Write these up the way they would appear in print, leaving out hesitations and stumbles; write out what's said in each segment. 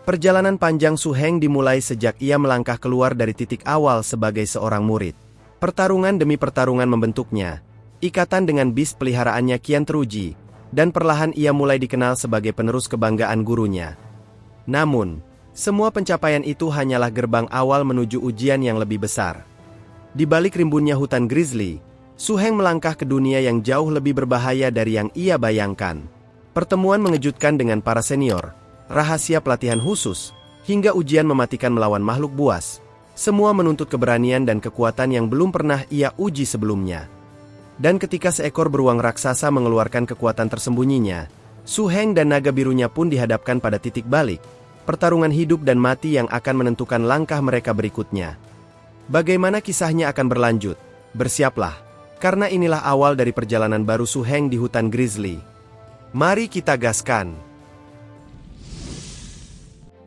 Perjalanan panjang Su Heng dimulai sejak ia melangkah keluar dari titik awal sebagai seorang murid. Pertarungan demi pertarungan membentuknya, ikatan dengan bis peliharaannya kian teruji, dan perlahan ia mulai dikenal sebagai penerus kebanggaan gurunya. Namun, semua pencapaian itu hanyalah gerbang awal menuju ujian yang lebih besar. Di balik rimbunnya hutan grizzly, Su Heng melangkah ke dunia yang jauh lebih berbahaya dari yang ia bayangkan. Pertemuan mengejutkan dengan para senior, rahasia pelatihan khusus, hingga ujian mematikan melawan makhluk buas. Semua menuntut keberanian dan kekuatan yang belum pernah ia uji sebelumnya. Dan ketika seekor beruang raksasa mengeluarkan kekuatan tersembunyinya, Su Heng dan naga birunya pun dihadapkan pada titik balik, pertarungan hidup dan mati yang akan menentukan langkah mereka berikutnya. Bagaimana kisahnya akan berlanjut? Bersiaplah, karena inilah awal dari perjalanan baru Su Heng di hutan grizzly. Mari kita gaskan.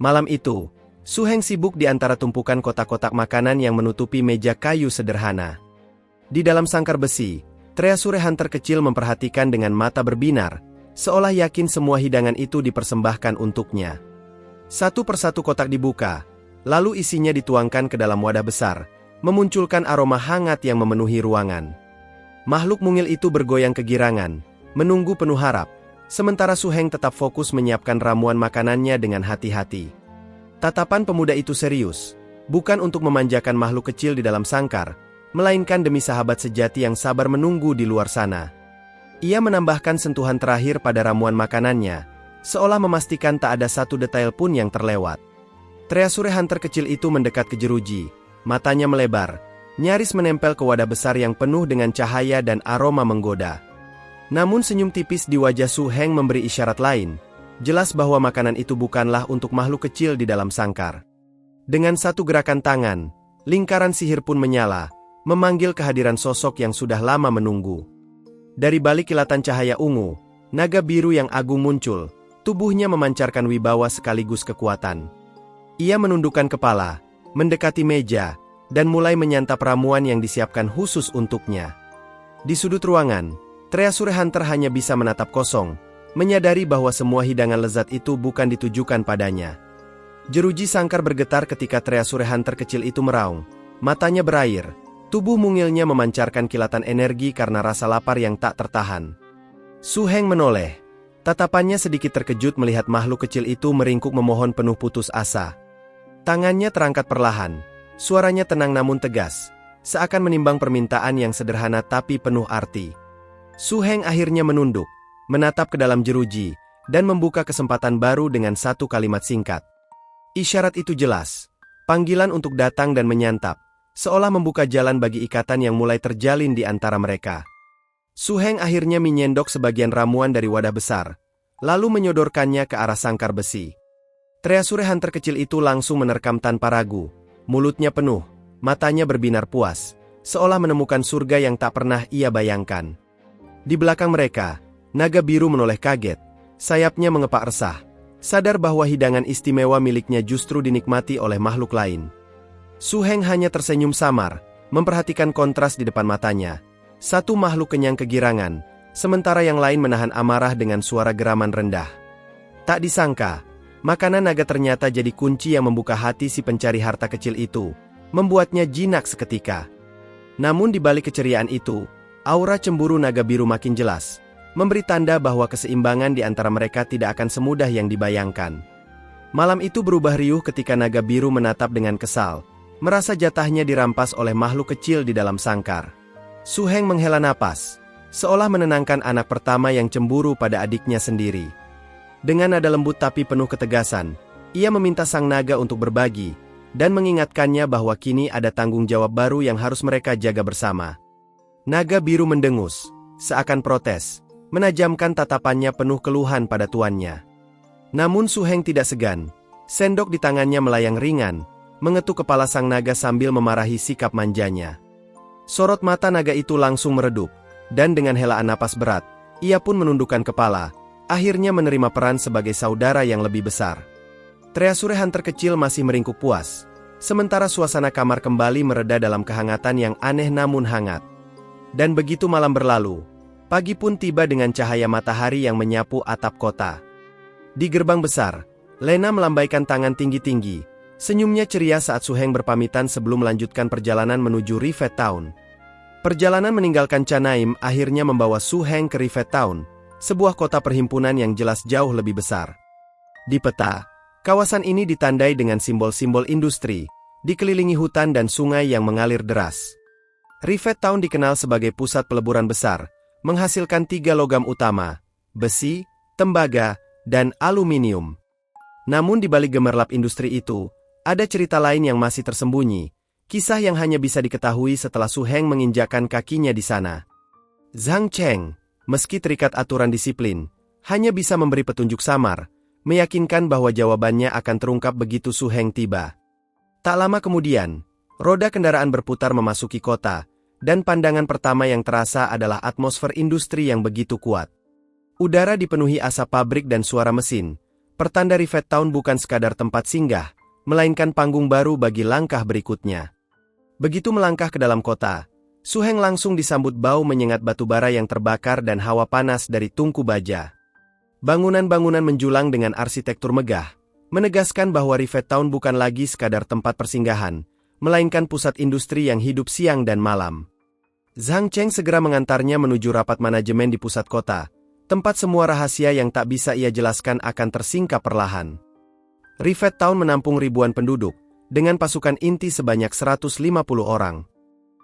Malam itu, Su Heng sibuk di antara tumpukan kotak-kotak makanan yang menutupi meja kayu sederhana. Di dalam sangkar besi, Treasure Hunter kecil memperhatikan dengan mata berbinar, seolah yakin semua hidangan itu dipersembahkan untuknya. Satu persatu kotak dibuka, lalu isinya dituangkan ke dalam wadah besar, memunculkan aroma hangat yang memenuhi ruangan. Makhluk mungil itu bergoyang kegirangan, menunggu penuh harap, sementara Su Heng tetap fokus menyiapkan ramuan makanannya dengan hati-hati. Tatapan pemuda itu serius, bukan untuk memanjakan makhluk kecil di dalam sangkar, melainkan demi sahabat sejati yang sabar menunggu di luar sana. Ia menambahkan sentuhan terakhir pada ramuan makanannya, seolah memastikan tak ada satu detail pun yang terlewat. Treasure Hunter kecil itu mendekat ke jeruji, matanya melebar, nyaris menempel ke wadah besar yang penuh dengan cahaya dan aroma menggoda. Namun senyum tipis di wajah Su Heng memberi isyarat lain, jelas bahwa makanan itu bukanlah untuk makhluk kecil di dalam sangkar. Dengan satu gerakan tangan, lingkaran sihir pun menyala, memanggil kehadiran sosok yang sudah lama menunggu. Dari balik kilatan cahaya ungu, naga biru yang agung muncul, tubuhnya memancarkan wibawa sekaligus kekuatan. Ia menundukkan kepala, mendekati meja, dan mulai menyantap ramuan yang disiapkan khusus untuknya. Di sudut ruangan, Treasure Hunter hanya bisa menatap kosong, menyadari bahwa semua hidangan lezat itu bukan ditujukan padanya. Jeruji sangkar bergetar ketika Treasure Hunter kecil itu meraung, matanya berair, tubuh mungilnya memancarkan kilatan energi karena rasa lapar yang tak tertahan. Su Heng menoleh, tatapannya sedikit terkejut melihat makhluk kecil itu meringkuk memohon penuh putus asa. Tangannya terangkat perlahan, suaranya tenang namun tegas, seakan menimbang permintaan yang sederhana tapi penuh arti. Su Heng akhirnya menunduk, menatap ke dalam jeruji, dan membuka kesempatan baru dengan satu kalimat singkat. Isyarat itu jelas, panggilan untuk datang dan menyantap, seolah membuka jalan bagi ikatan yang mulai terjalin di antara mereka. Su Heng akhirnya menyendok sebagian ramuan dari wadah besar, lalu menyodorkannya ke arah sangkar besi. Treasure Hunter kecil itu langsung menerkam tanpa ragu, mulutnya penuh, matanya berbinar puas, seolah menemukan surga yang tak pernah ia bayangkan. Di belakang mereka, naga biru menoleh kaget, sayapnya mengepak resah, sadar bahwa hidangan istimewa miliknya justru dinikmati oleh makhluk lain. Su Heng hanya tersenyum samar, memperhatikan kontras di depan matanya. Satu makhluk kenyang kegirangan, sementara yang lain menahan amarah dengan suara geraman rendah. Tak disangka, makanan naga ternyata jadi kunci yang membuka hati si pencari harta kecil itu, membuatnya jinak seketika. Namun di balik keceriaan itu, aura cemburu naga biru makin jelas, memberi tanda bahwa keseimbangan di antara mereka tidak akan semudah yang dibayangkan. Malam itu berubah riuh ketika naga biru menatap dengan kesal, merasa jatahnya dirampas oleh makhluk kecil di dalam sangkar. Su Heng menghela napas, seolah menenangkan anak pertama yang cemburu pada adiknya sendiri. Dengan nada lembut tapi penuh ketegasan, ia meminta sang naga untuk berbagi, dan mengingatkannya bahwa kini ada tanggung jawab baru yang harus mereka jaga bersama. Naga biru mendengus, seakan protes, menajamkan tatapannya penuh keluhan pada tuannya. Namun Su Heng tidak segan, sendok di tangannya melayang ringan, mengetuk kepala sang naga sambil memarahi sikap manjanya. Sorot mata naga itu langsung meredup, dan dengan helaan napas berat, ia pun menundukkan kepala, akhirnya menerima peran sebagai saudara yang lebih besar. Treasure Hunter kecil masih meringkuk puas, sementara suasana kamar kembali mereda dalam kehangatan yang aneh namun hangat. Dan begitu malam berlalu, pagi pun tiba dengan cahaya matahari yang menyapu atap kota. Di gerbang besar, Lena melambaikan tangan tinggi-tinggi. Senyumnya ceria saat Su Heng berpamitan sebelum melanjutkan perjalanan menuju Rivet Town. Perjalanan meninggalkan Chanaim akhirnya membawa Su Heng ke Rivet Town, sebuah kota perhimpunan yang jelas jauh lebih besar. Di peta, kawasan ini ditandai dengan simbol-simbol industri, dikelilingi hutan dan sungai yang mengalir deras. Rivet Town dikenal sebagai pusat peleburan besar, menghasilkan 3 logam utama, besi, tembaga, dan aluminium. Namun di balik gemerlap industri itu, ada cerita lain yang masih tersembunyi, kisah yang hanya bisa diketahui setelah Su Heng menginjakkan kakinya di sana. Zhang Cheng, meski terikat aturan disiplin, hanya bisa memberi petunjuk samar, meyakinkan bahwa jawabannya akan terungkap begitu Su Heng tiba. Tak lama kemudian, roda kendaraan berputar memasuki kota, dan pandangan pertama yang terasa adalah atmosfer industri yang begitu kuat. Udara dipenuhi asap pabrik dan suara mesin, pertanda Rivet Town bukan sekadar tempat singgah, melainkan panggung baru bagi langkah berikutnya. Begitu melangkah ke dalam kota, Su Heng langsung disambut bau menyengat batubara yang terbakar dan hawa panas dari tungku baja. Bangunan-bangunan menjulang dengan arsitektur megah, menegaskan bahwa Rivet Town bukan lagi sekadar tempat persinggahan, melainkan pusat industri yang hidup siang dan malam. Zhang Cheng segera mengantarnya menuju rapat manajemen di pusat kota, tempat semua rahasia yang tak bisa ia jelaskan akan tersingkap perlahan. Rivet Town menampung ribuan penduduk, dengan pasukan inti sebanyak 150 orang.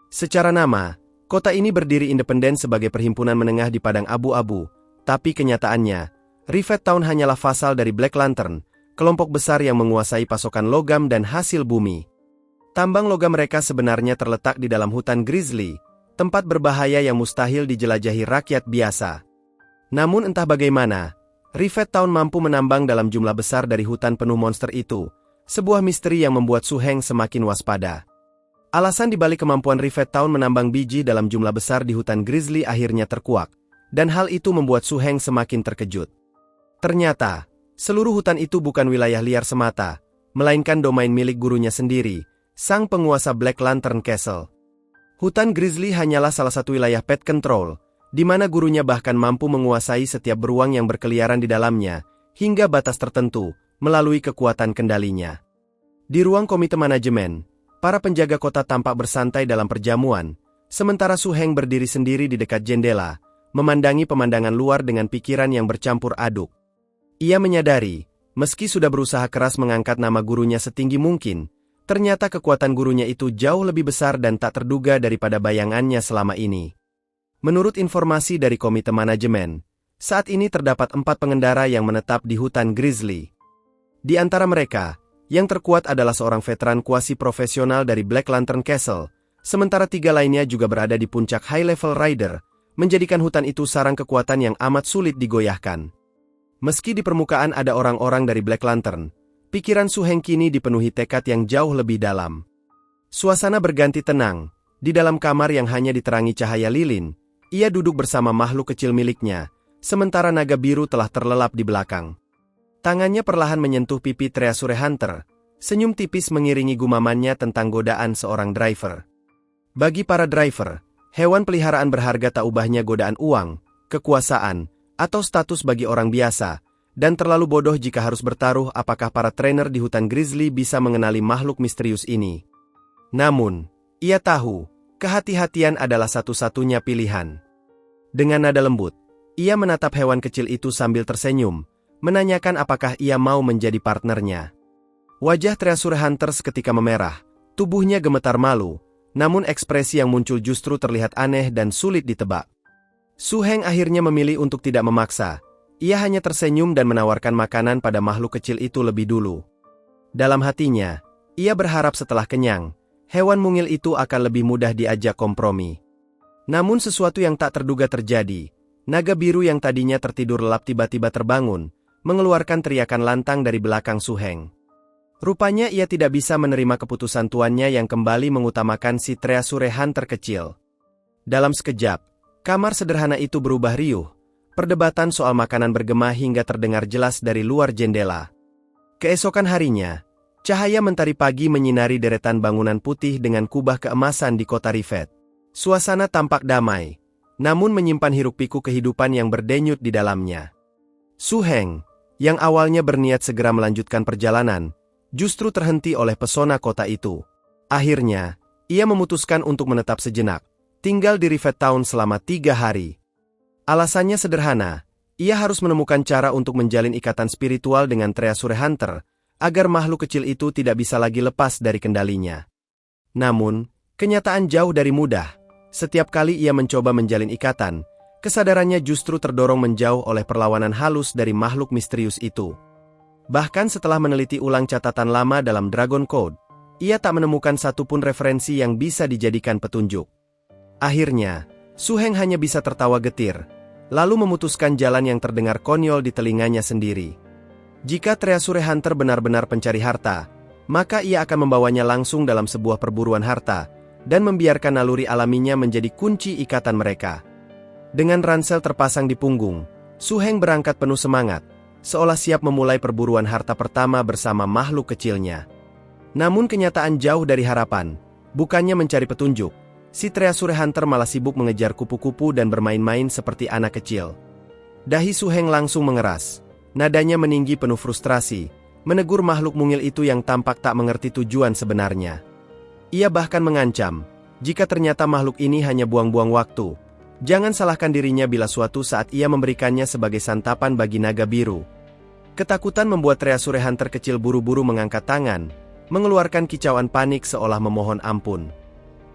Secara nama, kota ini berdiri independen sebagai perhimpunan menengah di padang abu-abu, tapi kenyataannya, Rivet Town hanyalah vasal dari Black Lantern, kelompok besar yang menguasai pasokan logam dan hasil bumi. Tambang logam mereka sebenarnya terletak di dalam hutan Grizzly, tempat berbahaya yang mustahil dijelajahi rakyat biasa. Namun entah bagaimana, Rivet Town mampu menambang dalam jumlah besar dari hutan penuh monster itu, sebuah misteri yang membuat Su Heng semakin waspada. Alasan dibalik kemampuan Rivet Town menambang biji dalam jumlah besar di hutan Grizzly akhirnya terkuak, dan hal itu membuat Su Heng semakin terkejut. Ternyata, seluruh hutan itu bukan wilayah liar semata, melainkan domain milik gurunya sendiri, sang penguasa Black Lantern Castle. Hutan Grizzly hanyalah salah satu wilayah pet control, di mana gurunya bahkan mampu menguasai setiap beruang yang berkeliaran di dalamnya, hingga batas tertentu, melalui kekuatan kendalinya. Di ruang komite manajemen, para penjaga kota tampak bersantai dalam perjamuan, sementara Su Heng berdiri sendiri di dekat jendela, memandangi pemandangan luar dengan pikiran yang bercampur aduk. Ia menyadari, meski sudah berusaha keras mengangkat nama gurunya setinggi mungkin, ternyata kekuatan gurunya itu jauh lebih besar dan tak terduga daripada bayangannya selama ini. Menurut informasi dari komite manajemen, saat ini terdapat 4 pengendara yang menetap di hutan Grizzly. Di antara mereka, yang terkuat adalah seorang veteran kuasi profesional dari Black Lantern Castle, sementara 3 lainnya juga berada di puncak high-level rider, menjadikan hutan itu sarang kekuatan yang amat sulit digoyahkan. Meski di permukaan ada orang-orang dari Black Lantern, pikiran Su Heng kini dipenuhi tekad yang jauh lebih dalam. Suasana berganti tenang, di dalam kamar yang hanya diterangi cahaya lilin, ia duduk bersama makhluk kecil miliknya, sementara naga biru telah terlelap di belakang. Tangannya perlahan menyentuh pipi Treasure Hunter, senyum tipis mengiringi gumamannya tentang godaan seorang driver. Bagi para driver, hewan peliharaan berharga tak ubahnya godaan uang, kekuasaan, atau status bagi orang biasa, dan terlalu bodoh jika harus bertaruh apakah para trainer di hutan Grizzly bisa mengenali makhluk misterius ini. Namun, ia tahu, kehati-hatian adalah satu-satunya pilihan. Dengan nada lembut, ia menatap hewan kecil itu sambil tersenyum, menanyakan apakah ia mau menjadi partnernya. Wajah Treasure Hunter seketika memerah, tubuhnya gemetar malu, namun ekspresi yang muncul justru terlihat aneh dan sulit ditebak. Su Heng akhirnya memilih untuk tidak memaksa. Ia hanya tersenyum dan menawarkan makanan pada makhluk kecil itu lebih dulu. Dalam hatinya, ia berharap setelah kenyang, hewan mungil itu akan lebih mudah diajak kompromi. Namun sesuatu yang tak terduga terjadi. Naga biru yang tadinya tertidur lelap tiba-tiba terbangun, mengeluarkan teriakan lantang dari belakang Su Heng. Rupanya ia tidak bisa menerima keputusan tuannya yang kembali mengutamakan si Treasure Hunter kecil. Dalam sekejap, kamar sederhana itu berubah riuh. Perdebatan soal makanan bergema hingga terdengar jelas dari luar jendela. Keesokan harinya, cahaya mentari pagi menyinari deretan bangunan putih dengan kubah keemasan di kota Rivet. Suasana tampak damai, namun menyimpan hiruk-pikuk kehidupan yang berdenyut di dalamnya. Su Heng, yang awalnya berniat segera melanjutkan perjalanan, justru terhenti oleh pesona kota itu. Akhirnya, ia memutuskan untuk menetap sejenak, tinggal di Rivet Town selama 3 hari. Alasannya sederhana, ia harus menemukan cara untuk menjalin ikatan spiritual dengan Treasure Hunter, agar makhluk kecil itu tidak bisa lagi lepas dari kendalinya. Namun, kenyataan jauh dari mudah. Setiap kali ia mencoba menjalin ikatan, kesadarannya justru terdorong menjauh oleh perlawanan halus dari makhluk misterius itu. Bahkan setelah meneliti ulang catatan lama dalam Dragon Code, ia tak menemukan satupun referensi yang bisa dijadikan petunjuk. Akhirnya, Su Heng hanya bisa tertawa getir, lalu memutuskan jalan yang terdengar konyol di telinganya sendiri. Jika Treasure Hunter benar-benar pencari harta, maka ia akan membawanya langsung dalam sebuah perburuan harta, dan membiarkan naluri alaminya menjadi kunci ikatan mereka. Dengan ransel terpasang di punggung, Su Heng berangkat penuh semangat, seolah siap memulai perburuan harta pertama bersama makhluk kecilnya. Namun kenyataan jauh dari harapan. Bukannya mencari petunjuk, si Treasure Hunter malah sibuk mengejar kupu-kupu dan bermain-main seperti anak kecil. Dahi Su Heng langsung mengeras. Nadanya meninggi penuh frustrasi, menegur makhluk mungil itu yang tampak tak mengerti tujuan sebenarnya. Ia bahkan mengancam, jika ternyata makhluk ini hanya buang-buang waktu, jangan salahkan dirinya bila suatu saat ia memberikannya sebagai santapan bagi naga biru. Ketakutan membuat Treasure Hunter kecil buru-buru mengangkat tangan, mengeluarkan kicauan panik seolah memohon ampun.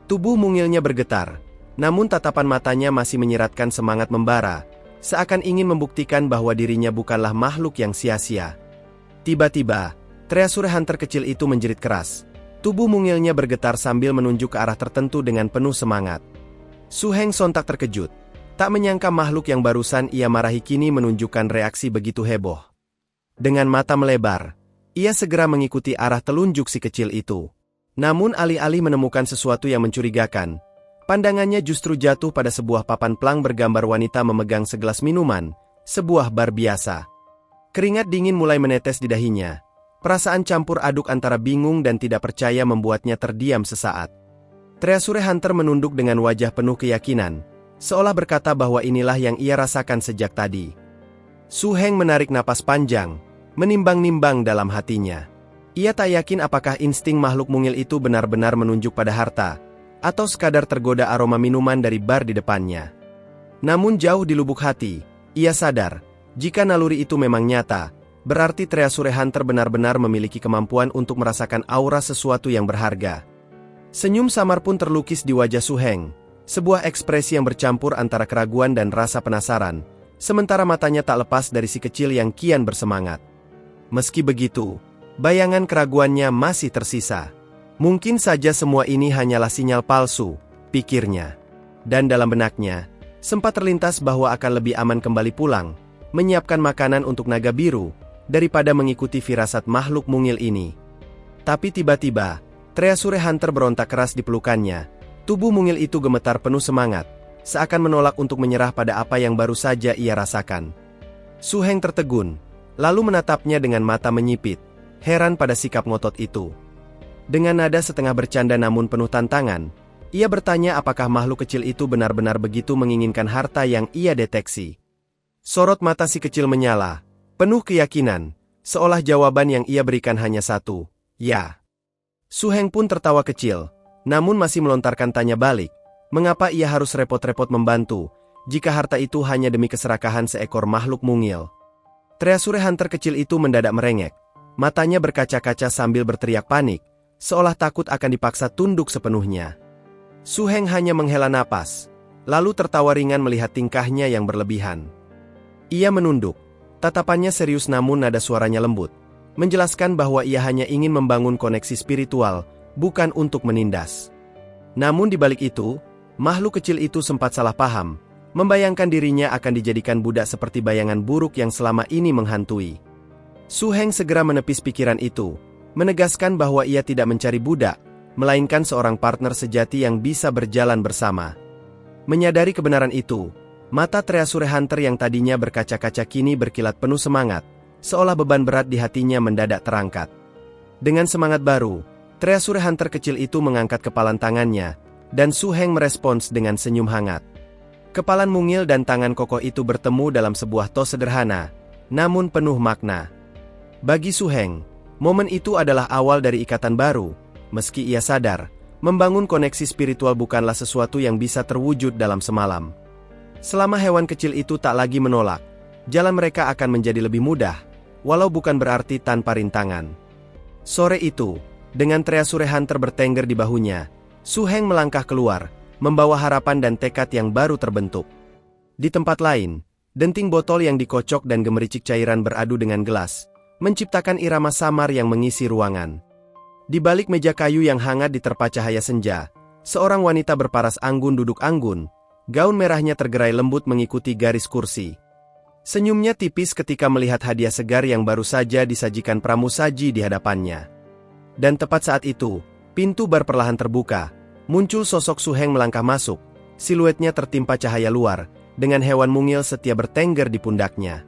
Tubuh mungilnya bergetar, namun tatapan matanya masih menyiratkan semangat membara, seakan ingin membuktikan bahwa dirinya bukanlah makhluk yang sia-sia. Tiba-tiba, Treasure Hunter kecil itu menjerit keras. Tubuh mungilnya bergetar sambil menunjuk ke arah tertentu dengan penuh semangat. Su Heng sontak terkejut, tak menyangka makhluk yang barusan ia marahi kini menunjukkan reaksi begitu heboh. Dengan mata melebar, ia segera mengikuti arah telunjuk si kecil itu. Namun alih-alih menemukan sesuatu yang mencurigakan, pandangannya justru jatuh pada sebuah papan plang bergambar wanita memegang segelas minuman, sebuah bar biasa. Keringat dingin mulai menetes di dahinya. Perasaan campur aduk antara bingung dan tidak percaya membuatnya terdiam sesaat. Treasure Hunter menunduk dengan wajah penuh keyakinan, seolah berkata bahwa inilah yang ia rasakan sejak tadi. Su Heng menarik napas panjang, menimbang-nimbang dalam hatinya. Ia tak yakin apakah insting makhluk mungil itu benar-benar menunjuk pada harta, atau sekadar tergoda aroma minuman dari bar di depannya. Namun jauh di lubuk hati, ia sadar, jika naluri itu memang nyata, berarti Treasure Hunter benar-benar memiliki kemampuan untuk merasakan aura sesuatu yang berharga. Senyum samar pun terlukis di wajah Su Heng, sebuah ekspresi yang bercampur antara keraguan dan rasa penasaran, sementara matanya tak lepas dari si kecil yang kian bersemangat. Meski begitu, bayangan keraguannya masih tersisa. Mungkin saja semua ini hanyalah sinyal palsu, pikirnya. Dan dalam benaknya, sempat terlintas bahwa akan lebih aman kembali pulang, menyiapkan makanan untuk naga biru, daripada mengikuti firasat makhluk mungil ini. Tapi tiba-tiba, Treasure Hunter berontak keras di pelukannya. Tubuh mungil itu gemetar penuh semangat, seakan menolak untuk menyerah pada apa yang baru saja ia rasakan. Su Heng tertegun, lalu menatapnya dengan mata menyipit, heran pada sikap ngotot itu. Dengan nada setengah bercanda namun penuh tantangan, ia bertanya apakah makhluk kecil itu benar-benar begitu menginginkan harta yang ia deteksi. Sorot mata si kecil menyala, penuh keyakinan, seolah jawaban yang ia berikan hanya satu, ya. Su Heng pun tertawa kecil, namun masih melontarkan tanya balik, mengapa ia harus repot-repot membantu, jika harta itu hanya demi keserakahan seekor makhluk mungil. Treasure Hunter kecil itu mendadak merengek, matanya berkaca-kaca sambil berteriak panik, seolah takut akan dipaksa tunduk sepenuhnya. Su Heng hanya menghela napas, lalu tertawa ringan melihat tingkahnya yang berlebihan. Ia menunduk, tatapannya serius namun nada suaranya lembut, menjelaskan bahwa ia hanya ingin membangun koneksi spiritual, bukan untuk menindas. Namun di balik itu, makhluk kecil itu sempat salah paham, membayangkan dirinya akan dijadikan budak seperti bayangan buruk yang selama ini menghantui. Su Heng segera menepis pikiran itu, menegaskan bahwa ia tidak mencari budak, melainkan seorang partner sejati yang bisa berjalan bersama. Menyadari kebenaran itu, mata Treasure Hunter yang tadinya berkaca-kaca kini berkilat penuh semangat, seolah beban berat di hatinya mendadak terangkat. Dengan semangat baru, Treasure Hunter kecil itu mengangkat kepalan tangannya, dan Su Heng merespons dengan senyum hangat. Kepalan mungil dan tangan kokoh itu bertemu dalam sebuah tos sederhana, namun penuh makna. Bagi Su Heng, momen itu adalah awal dari ikatan baru, meski ia sadar, membangun koneksi spiritual bukanlah sesuatu yang bisa terwujud dalam semalam. Selama hewan kecil itu tak lagi menolak, jalan mereka akan menjadi lebih mudah, walau bukan berarti tanpa rintangan. Sore itu, dengan Treasure Hunter bertengger di bahunya, Su Heng melangkah keluar, membawa harapan dan tekad yang baru terbentuk. Di tempat lain, denting botol yang dikocok dan gemericik cairan beradu dengan gelas, menciptakan irama samar yang mengisi ruangan. Di balik meja kayu yang hangat diterpa cahaya senja, seorang wanita berparas anggun duduk anggun, gaun merahnya tergerai lembut mengikuti garis kursi. Senyumnya tipis ketika melihat hadiah segar yang baru saja disajikan pramusaji di hadapannya. Dan tepat saat itu, pintu bar perlahan terbuka, muncul sosok Su Heng melangkah masuk, siluetnya tertimpa cahaya luar, dengan hewan mungil setia bertengger di pundaknya.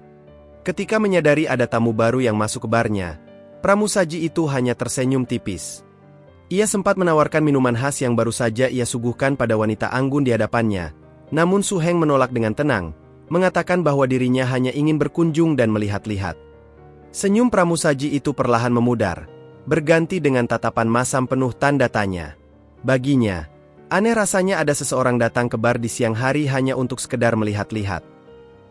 Ketika menyadari ada tamu baru yang masuk ke barnya, pramusaji itu hanya tersenyum tipis. Ia sempat menawarkan minuman khas yang baru saja ia suguhkan pada wanita anggun di hadapannya, namun Su Heng menolak dengan tenang, mengatakan bahwa dirinya hanya ingin berkunjung dan melihat-lihat. Senyum pramusaji itu perlahan memudar, berganti dengan tatapan masam penuh tanda tanya. Baginya, aneh rasanya ada seseorang datang ke bar di siang hari hanya untuk sekedar melihat-lihat.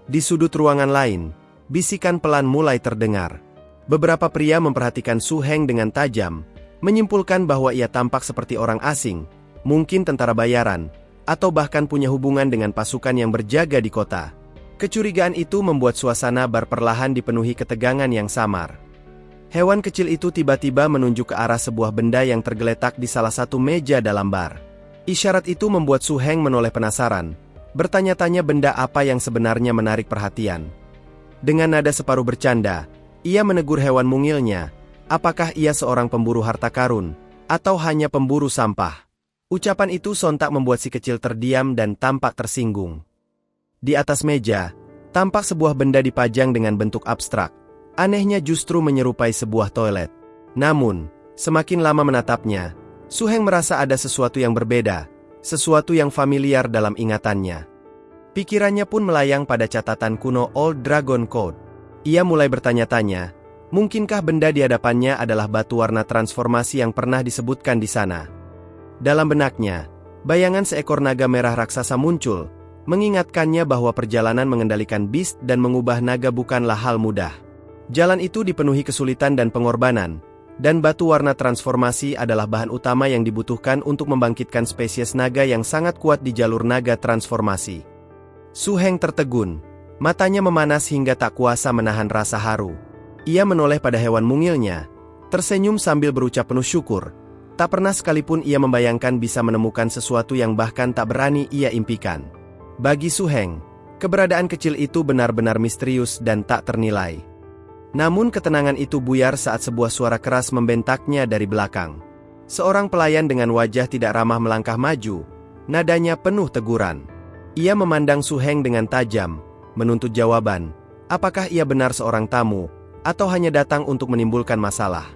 Di sudut ruangan lain, bisikan pelan mulai terdengar. Beberapa pria memperhatikan Su Heng dengan tajam, menyimpulkan bahwa ia tampak seperti orang asing, mungkin tentara bayaran, atau bahkan punya hubungan dengan pasukan yang berjaga di kota. Kecurigaan itu membuat suasana bar perlahan dipenuhi ketegangan yang samar. Hewan kecil itu tiba-tiba menunjuk ke arah sebuah benda yang tergeletak di salah satu meja dalam bar. Isyarat itu membuat Su Heng menoleh penasaran, bertanya-tanya benda apa yang sebenarnya menarik perhatian. Dengan nada separuh bercanda, ia menegur hewan mungilnya, apakah ia seorang pemburu harta karun, atau hanya pemburu sampah. Ucapan itu sontak membuat si kecil terdiam dan tampak tersinggung. Di atas meja, tampak sebuah benda dipajang dengan bentuk abstrak. Anehnya justru menyerupai sebuah toilet. Namun, semakin lama menatapnya, Su Heng merasa ada sesuatu yang berbeda, sesuatu yang familiar dalam ingatannya. Pikirannya pun melayang pada catatan kuno Old Dragon Code. Ia mulai bertanya-tanya, mungkinkah benda di hadapannya adalah batu warna transformasi yang pernah disebutkan di sana. Dalam benaknya, bayangan seekor naga merah raksasa muncul, mengingatkannya bahwa perjalanan mengendalikan beast dan mengubah naga bukanlah hal mudah. Jalan itu dipenuhi kesulitan dan pengorbanan, dan batu warna transformasi adalah bahan utama yang dibutuhkan untuk membangkitkan spesies naga yang sangat kuat di jalur naga transformasi. Su Heng tertegun, matanya memanas hingga tak kuasa menahan rasa haru. Ia menoleh pada hewan mungilnya, tersenyum sambil berucap penuh syukur. Tak pernah sekalipun ia membayangkan bisa menemukan sesuatu yang bahkan tak berani ia impikan. Bagi Su Heng, keberadaan kecil itu benar-benar misterius dan tak ternilai. Namun ketenangan itu buyar saat sebuah suara keras membentaknya dari belakang. Seorang pelayan dengan wajah tidak ramah melangkah maju, nadanya penuh teguran. Ia memandang Su Heng dengan tajam, menuntut jawaban, apakah ia benar seorang tamu, atau hanya datang untuk menimbulkan masalah.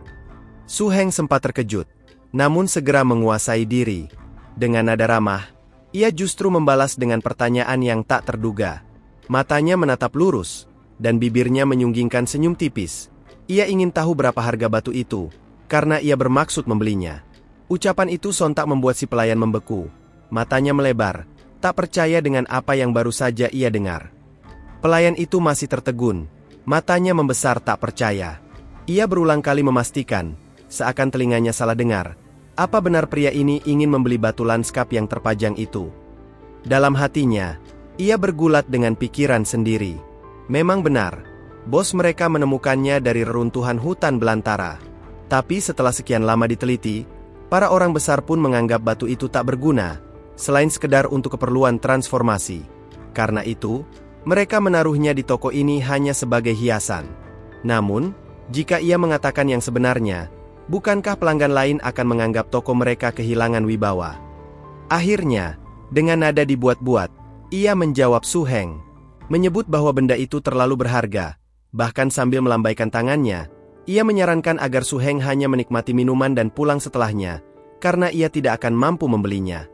Su Heng sempat terkejut, namun segera menguasai diri. Dengan nada ramah, ia justru membalas dengan pertanyaan yang tak terduga. Matanya menatap lurus, dan bibirnya menyunggingkan senyum tipis. Ia ingin tahu berapa harga batu itu, karena ia bermaksud membelinya. Ucapan itu sontak membuat si pelayan membeku. Matanya melebar, tak percaya dengan apa yang baru saja ia dengar. Pelayan itu masih tertegun, matanya membesar tak percaya. Ia berulang kali memastikan, seakan telinganya salah dengar, apa benar pria ini ingin membeli batu lanskap yang terpajang itu. Dalam hatinya, ia bergulat dengan pikiran sendiri. Memang benar, bos mereka menemukannya dari reruntuhan hutan belantara. Tapi setelah sekian lama diteliti, para orang besar pun menganggap batu itu tak berguna, selain sekedar untuk keperluan transformasi. Karena itu, mereka menaruhnya di toko ini hanya sebagai hiasan. Namun, jika ia mengatakan yang sebenarnya, bukankah pelanggan lain akan menganggap toko mereka kehilangan wibawa? Akhirnya, dengan nada dibuat-buat, ia menjawab Su Heng, menyebut bahwa benda itu terlalu berharga. Bahkan sambil melambaikan tangannya, ia menyarankan agar Su Heng hanya menikmati minuman dan pulang setelahnya, karena ia tidak akan mampu membelinya.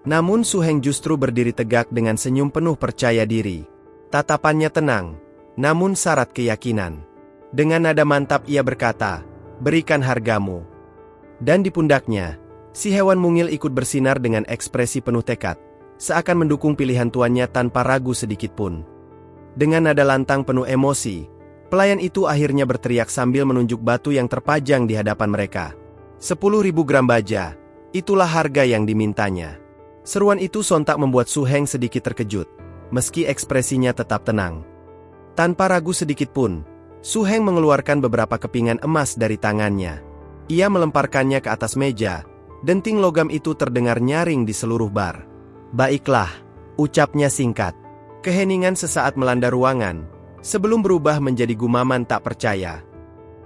Namun Su Heng justru berdiri tegak dengan senyum penuh percaya diri. Tatapannya tenang, namun syarat keyakinan. Dengan nada mantap ia berkata, "Berikan hargamu." Dan di pundaknya, si hewan mungil ikut bersinar dengan ekspresi penuh tekad, seakan mendukung pilihan tuannya tanpa ragu sedikit pun. Dengan nada lantang penuh emosi, pelayan itu akhirnya berteriak sambil menunjuk batu yang terpajang di hadapan mereka. 10.000 gram baja, itulah harga yang dimintanya. Seruan itu sontak membuat Su Heng sedikit terkejut, meski ekspresinya tetap tenang. Tanpa ragu sedikit pun, Su Heng mengeluarkan beberapa kepingan emas dari tangannya. Ia melemparkannya ke atas meja, denting logam itu terdengar nyaring di seluruh bar. "Baiklah," ucapnya singkat. Keheningan sesaat melanda ruangan, sebelum berubah menjadi gumaman tak percaya.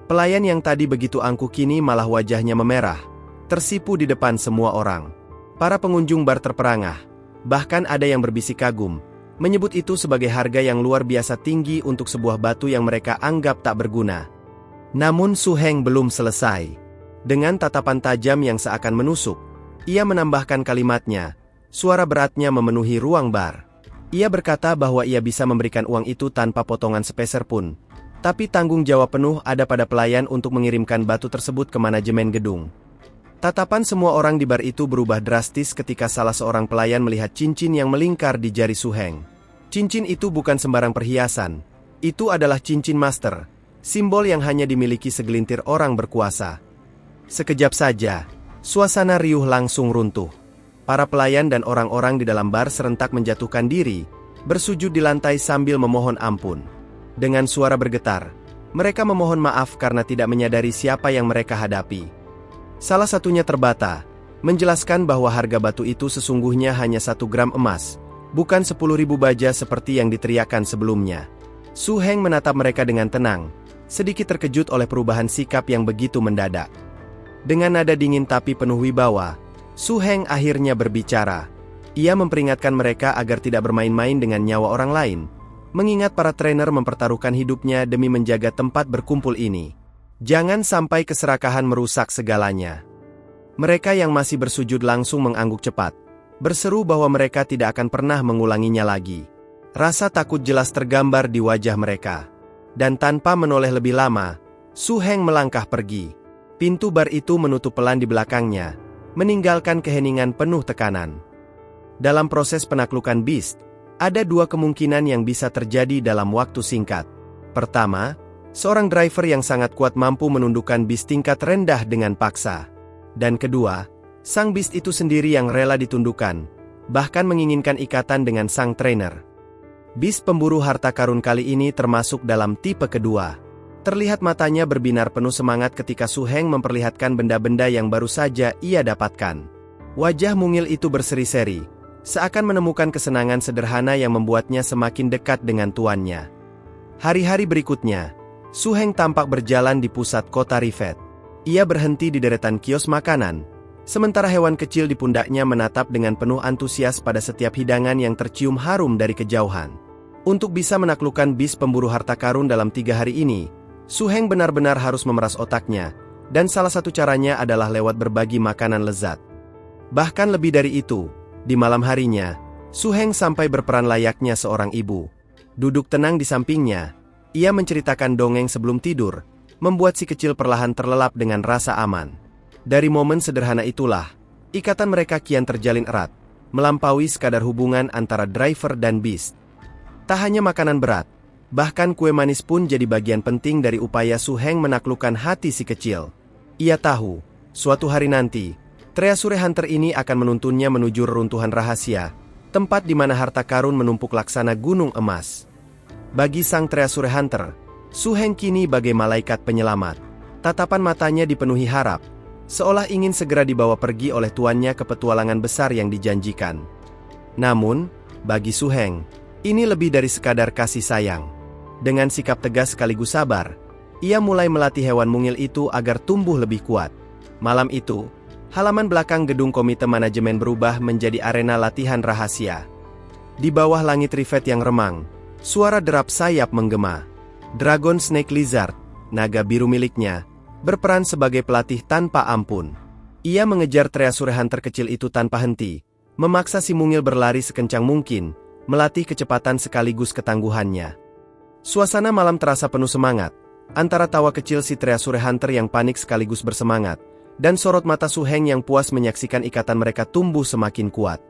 Pelayan yang tadi begitu angkuh kini malah wajahnya memerah, tersipu di depan semua orang. Para pengunjung bar terperangah, bahkan ada yang berbisik kagum, menyebut itu sebagai harga yang luar biasa tinggi untuk sebuah batu yang mereka anggap tak berguna. Namun Su Heng belum selesai. Dengan tatapan tajam yang seakan menusuk, ia menambahkan kalimatnya, suara beratnya memenuhi ruang bar. Ia berkata bahwa ia bisa memberikan uang itu tanpa potongan sepeser pun, tapi tanggung jawab penuh ada pada pelayan untuk mengirimkan batu tersebut ke manajemen gedung. Tatapan semua orang di bar itu berubah drastis ketika salah seorang pelayan melihat cincin yang melingkar di jari Su Heng. Cincin itu bukan sembarang perhiasan, itu adalah cincin master, simbol yang hanya dimiliki segelintir orang berkuasa. Sekejap saja, suasana riuh langsung runtuh. Para pelayan dan orang-orang di dalam bar serentak menjatuhkan diri, bersujud di lantai sambil memohon ampun. Dengan suara bergetar, mereka memohon maaf karena tidak menyadari siapa yang mereka hadapi. Salah satunya terbata, menjelaskan bahwa harga batu itu sesungguhnya hanya 1 gram emas, bukan 10.000 baja seperti yang diteriakan sebelumnya. Su Heng menatap mereka dengan tenang, sedikit terkejut oleh perubahan sikap yang begitu mendadak. Dengan nada dingin tapi penuh wibawa, Su Heng akhirnya berbicara. Ia memperingatkan mereka agar tidak bermain-main dengan nyawa orang lain, mengingat para trainer mempertaruhkan hidupnya demi menjaga tempat berkumpul ini. Jangan sampai keserakahan merusak segalanya. Mereka yang masih bersujud langsung mengangguk cepat, berseru bahwa mereka tidak akan pernah mengulanginya lagi. Rasa takut jelas tergambar di wajah mereka. Dan tanpa menoleh lebih lama, Su Heng melangkah pergi. Pintu bar itu menutup pelan di belakangnya, meninggalkan keheningan penuh tekanan. Dalam proses penaklukan Beast, ada 2 kemungkinan yang bisa terjadi dalam waktu singkat. Pertama, seorang driver yang sangat kuat mampu menundukkan Beast tingkat rendah dengan paksa. Dan kedua, sang Beast itu sendiri yang rela ditundukkan, bahkan menginginkan ikatan dengan sang trainer. Beast pemburu harta karun kali ini termasuk dalam tipe kedua. Terlihat matanya berbinar penuh semangat ketika Su Heng memperlihatkan benda-benda yang baru saja ia dapatkan. Wajah mungil itu berseri-seri, seakan menemukan kesenangan sederhana yang membuatnya semakin dekat dengan tuannya. Hari-hari berikutnya, Su Heng tampak berjalan di pusat kota Rivet. Ia berhenti di deretan kios makanan, sementara hewan kecil di pundaknya menatap dengan penuh antusias pada setiap hidangan yang tercium harum dari kejauhan. Untuk bisa menaklukkan Beast pemburu harta karun dalam 3 hari ini, Su Heng benar-benar harus memeras otaknya, dan salah satu caranya adalah lewat berbagi makanan lezat. Bahkan lebih dari itu, di malam harinya, Su Heng sampai berperan layaknya seorang ibu. Duduk tenang di sampingnya, ia menceritakan dongeng sebelum tidur, membuat si kecil perlahan terlelap dengan rasa aman. Dari momen sederhana itulah, ikatan mereka kian terjalin erat, melampaui sekadar hubungan antara driver dan Beast. Tak hanya makanan berat, bahkan kue manis pun jadi bagian penting dari upaya Su Heng menaklukkan hati si kecil. Ia tahu, suatu hari nanti, Treasure Hunter ini akan menuntunnya menuju reruntuhan rahasia, tempat di mana harta karun menumpuk laksana gunung emas. Bagi sang Treasure Hunter, Su Heng kini bagai malaikat penyelamat. Tatapan matanya dipenuhi harap, seolah ingin segera dibawa pergi oleh tuannya ke petualangan besar yang dijanjikan. Namun, bagi Su Heng, ini lebih dari sekadar kasih sayang. Dengan sikap tegas sekaligus sabar, ia mulai melatih hewan mungil itu agar tumbuh lebih kuat. Malam itu, halaman belakang gedung komite manajemen berubah menjadi arena latihan rahasia. Di bawah langit Rivet yang remang, suara derap sayap menggema. Dragon Snake Lizard, naga biru miliknya, berperan sebagai pelatih tanpa ampun. Ia mengejar Treasure Hunter kecil itu tanpa henti, memaksa si mungil berlari sekencang mungkin, melatih kecepatan sekaligus ketangguhannya. Suasana malam terasa penuh semangat, antara tawa kecil si Treasure Hunter yang panik sekaligus bersemangat, dan sorot mata Su Heng yang puas menyaksikan ikatan mereka tumbuh semakin kuat.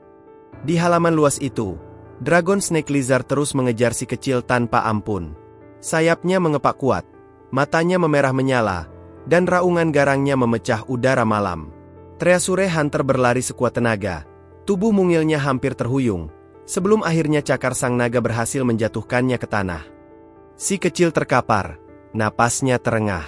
Di halaman luas itu, Dragon Snake Lizard terus mengejar si kecil tanpa ampun. Sayapnya mengepak kuat, matanya memerah menyala, dan raungan garangnya memecah udara malam. Treasure Hunter berlari sekuat tenaga, tubuh mungilnya hampir terhuyung, sebelum akhirnya cakar sang naga berhasil menjatuhkannya ke tanah. Si kecil terkapar, napasnya terengah.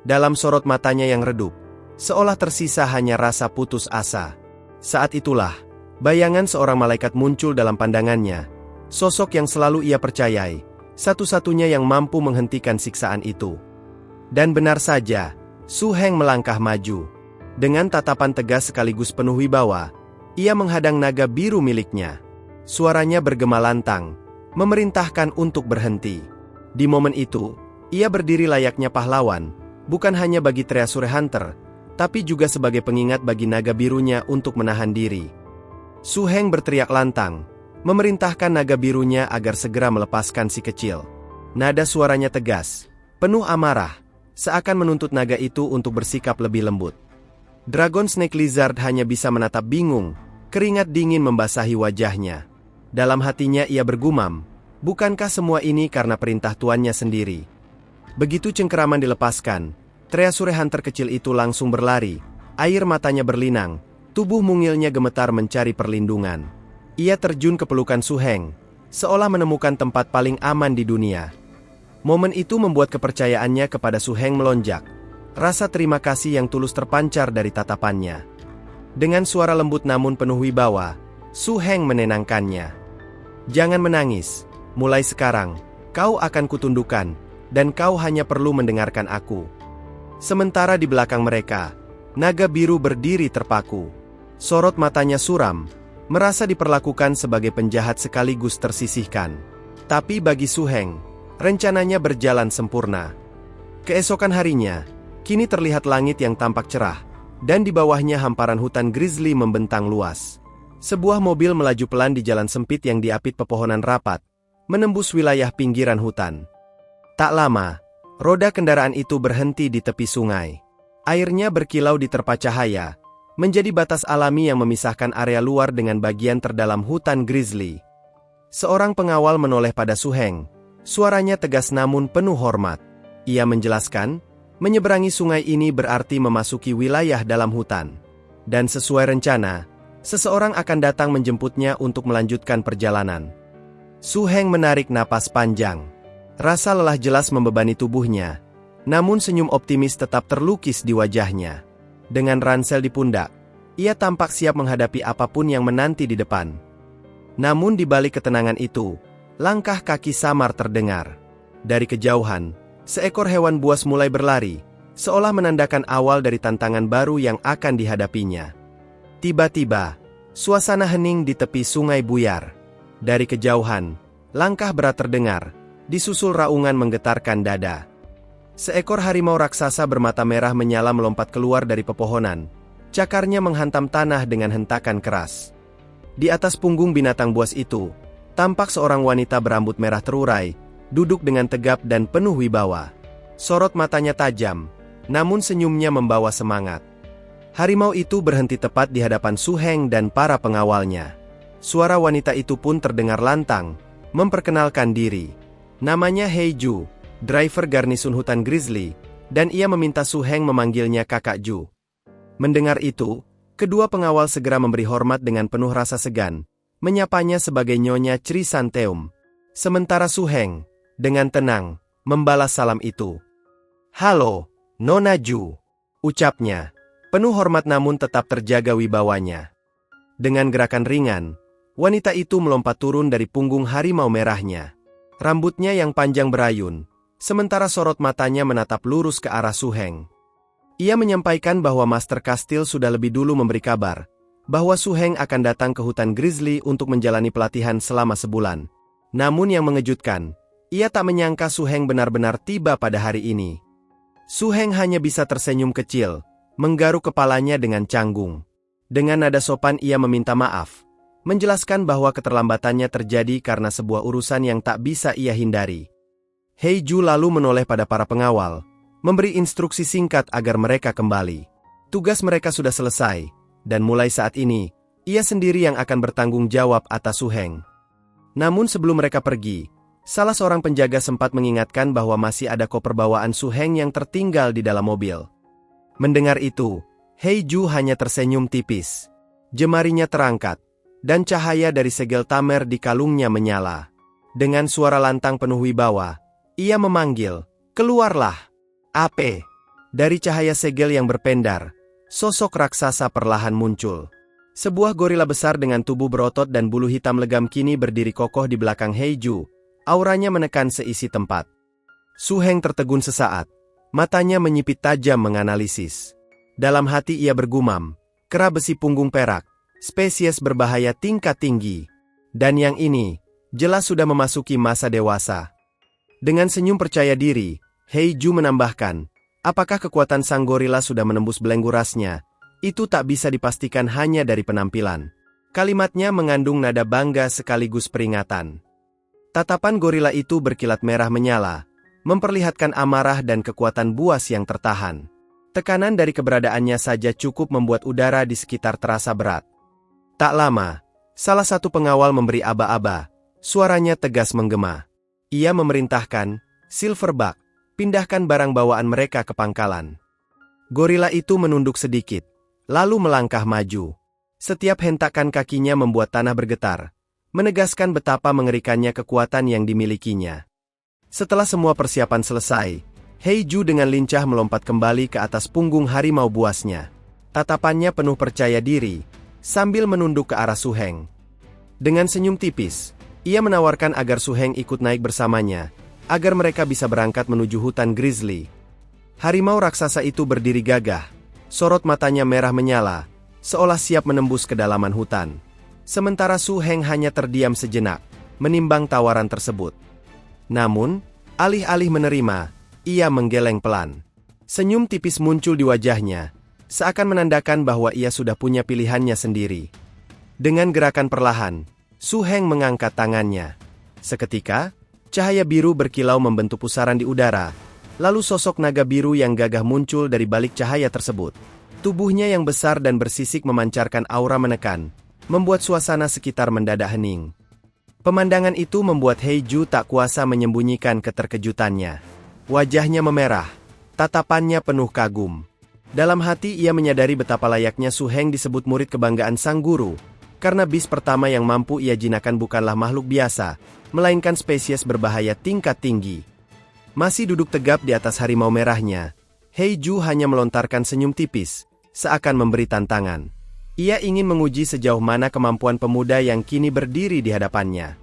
Dalam sorot matanya yang redup, seolah tersisa hanya rasa putus asa. Saat itulah, bayangan seorang malaikat muncul dalam pandangannya, sosok yang selalu ia percayai, satu-satunya yang mampu menghentikan siksaan itu. Dan benar saja, Su Heng melangkah maju. Dengan tatapan tegas sekaligus penuh wibawa, ia menghadang naga biru miliknya. Suaranya bergema lantang, memerintahkan untuk berhenti. Di momen itu, ia berdiri layaknya pahlawan, bukan hanya bagi Treasure Hunter, tapi juga sebagai pengingat bagi naga birunya untuk menahan diri. Su Heng berteriak lantang, memerintahkan naga birunya agar segera melepaskan si kecil. Nada suaranya tegas, penuh amarah, seakan menuntut naga itu untuk bersikap lebih lembut. Dragon Snake Lizard hanya bisa menatap bingung, keringat dingin membasahi wajahnya. Dalam hatinya ia bergumam, bukankah semua ini karena perintah tuannya sendiri? Begitu cengkeraman dilepaskan, Treasure Hunter kecil itu langsung berlari, air matanya berlinang, tubuh mungilnya gemetar mencari perlindungan. Ia terjun ke pelukan Su Heng, seolah menemukan tempat paling aman di dunia. Momen itu membuat kepercayaannya kepada Su Heng melonjak, rasa terima kasih yang tulus terpancar dari tatapannya. Dengan suara lembut namun penuh wibawa, Su Heng menenangkannya. Jangan menangis, mulai sekarang, kau akan kutundukkan, dan kau hanya perlu mendengarkan aku. Sementara di belakang mereka, naga biru berdiri terpaku. Sorot matanya suram, merasa diperlakukan sebagai penjahat sekaligus tersisihkan. Tapi bagi Su Heng, rencananya berjalan sempurna. Keesokan harinya, kini terlihat langit yang tampak cerah, dan di bawahnya hamparan hutan grizzly membentang luas. Sebuah mobil melaju pelan di jalan sempit yang diapit pepohonan rapat, menembus wilayah pinggiran hutan. Tak lama, roda kendaraan itu berhenti di tepi sungai. Airnya berkilau di terpa cahaya, menjadi batas alami yang memisahkan area luar dengan bagian terdalam hutan grizzly. Seorang pengawal menoleh pada Su Heng, suaranya tegas namun penuh hormat. Ia menjelaskan, menyeberangi sungai ini berarti memasuki wilayah dalam hutan. Dan sesuai rencana, seseorang akan datang menjemputnya untuk melanjutkan perjalanan. Su Heng menarik napas panjang. Rasa lelah jelas membebani tubuhnya, namun senyum optimis tetap terlukis di wajahnya. Dengan ransel di pundak, ia tampak siap menghadapi apapun yang menanti di depan. Namun di balik ketenangan itu, langkah kaki samar terdengar. Dari kejauhan, seekor hewan buas mulai berlari, seolah menandakan awal dari tantangan baru yang akan dihadapinya. Tiba-tiba, suasana hening di tepi sungai buyar. Dari kejauhan, langkah berat terdengar, disusul raungan menggetarkan dada. Seekor harimau raksasa bermata merah menyala melompat keluar dari pepohonan. Cakarnya menghantam tanah dengan hentakan keras. Di atas punggung binatang buas itu, tampak seorang wanita berambut merah terurai, duduk dengan tegap dan penuh wibawa. Sorot matanya tajam, namun senyumnya membawa semangat. Harimau itu berhenti tepat di hadapan Su Heng dan para pengawalnya. Suara wanita itu pun terdengar lantang, memperkenalkan diri. Namanya Hei Ju, driver garnisun hutan grizzly, dan ia meminta Su Heng memanggilnya Kakak Ju. Mendengar itu, kedua pengawal segera memberi hormat dengan penuh rasa segan, menyapanya sebagai Nyonya Chrysanthemum. Sementara Su Heng, dengan tenang, membalas salam itu. "Halo, Nona Ju," ucapnya, penuh hormat namun tetap terjaga wibawanya. Dengan gerakan ringan, wanita itu melompat turun dari punggung harimau merahnya. Rambutnya yang panjang berayun, sementara sorot matanya menatap lurus ke arah Su Heng. Ia menyampaikan bahwa Master Kastil sudah lebih dulu memberi kabar, bahwa Su Heng akan datang ke hutan grizzly untuk menjalani pelatihan selama sebulan. Namun yang mengejutkan, ia tak menyangka Su Heng benar-benar tiba pada hari ini. Su Heng hanya bisa tersenyum kecil, menggaruk kepalanya dengan canggung. Dengan nada sopan ia meminta maaf, menjelaskan bahwa keterlambatannya terjadi karena sebuah urusan yang tak bisa ia hindari. Hei Ju lalu menoleh pada para pengawal, memberi instruksi singkat agar mereka kembali. Tugas mereka sudah selesai, dan mulai saat ini, ia sendiri yang akan bertanggung jawab atas Su Heng. Namun sebelum mereka pergi, salah seorang penjaga sempat mengingatkan bahwa masih ada koper bawaan Su Heng yang tertinggal di dalam mobil. Mendengar itu, Hei Ju hanya tersenyum tipis. Jemarinya terangkat, dan cahaya dari segel tamer di kalungnya menyala. Dengan suara lantang penuh wibawa, ia memanggil, "Keluarlah!" "Ape!" Dari cahaya segel yang berpendar, sosok raksasa perlahan muncul. Sebuah gorila besar dengan tubuh berotot dan bulu hitam legam kini berdiri kokoh di belakang Hei Ju. Auranya menekan seisi tempat. Su Heng tertegun sesaat. Matanya menyipit tajam menganalisis. Dalam hati ia bergumam, kera besi punggung perak, spesies berbahaya tingkat tinggi. Dan yang ini, jelas sudah memasuki masa dewasa. Dengan senyum percaya diri, Hei Ju menambahkan, apakah kekuatan sang gorila sudah menembus belenggu rasnya? Itu tak bisa dipastikan hanya dari penampilan. Kalimatnya mengandung nada bangga sekaligus peringatan. Tatapan gorila itu berkilat merah menyala, memperlihatkan amarah dan kekuatan buas yang tertahan. Tekanan dari keberadaannya saja cukup membuat udara di sekitar terasa berat. Tak lama, salah satu pengawal memberi aba-aba, suaranya tegas menggema. Ia memerintahkan, Silverback, pindahkan barang bawaan mereka ke pangkalan. Gorila itu menunduk sedikit, lalu melangkah maju. Setiap hentakan kakinya membuat tanah bergetar, menegaskan betapa mengerikannya kekuatan yang dimilikinya. Setelah semua persiapan selesai, Hei Ju dengan lincah melompat kembali ke atas punggung harimau buasnya. Tatapannya penuh percaya diri, sambil menunduk ke arah Su Heng. Dengan senyum tipis, ia menawarkan agar Su Heng ikut naik bersamanya, agar mereka bisa berangkat menuju hutan grizzly. Harimau raksasa itu berdiri gagah, sorot matanya merah menyala, seolah siap menembus kedalaman hutan. Sementara Su Heng hanya terdiam sejenak, menimbang tawaran tersebut. Namun, alih-alih menerima, ia menggeleng pelan. Senyum tipis muncul di wajahnya, seakan menandakan bahwa ia sudah punya pilihannya sendiri. Dengan gerakan perlahan, Su Heng mengangkat tangannya. Seketika, cahaya biru berkilau membentuk pusaran di udara, lalu sosok naga biru yang gagah muncul dari balik cahaya tersebut. Tubuhnya yang besar dan bersisik memancarkan aura menekan, membuat suasana sekitar mendadak hening. Pemandangan itu membuat Hei Ju tak kuasa menyembunyikan keterkejutannya. Wajahnya memerah, tatapannya penuh kagum. Dalam hati ia menyadari betapa layaknya Su Heng disebut murid kebanggaan sang guru, karena bis pertama yang mampu ia jinakkan bukanlah makhluk biasa, melainkan spesies berbahaya tingkat tinggi. Masih duduk tegap di atas harimau merahnya, Hei Ju hanya melontarkan senyum tipis, seakan memberi tantangan. Ia ingin menguji sejauh mana kemampuan pemuda yang kini berdiri di hadapannya.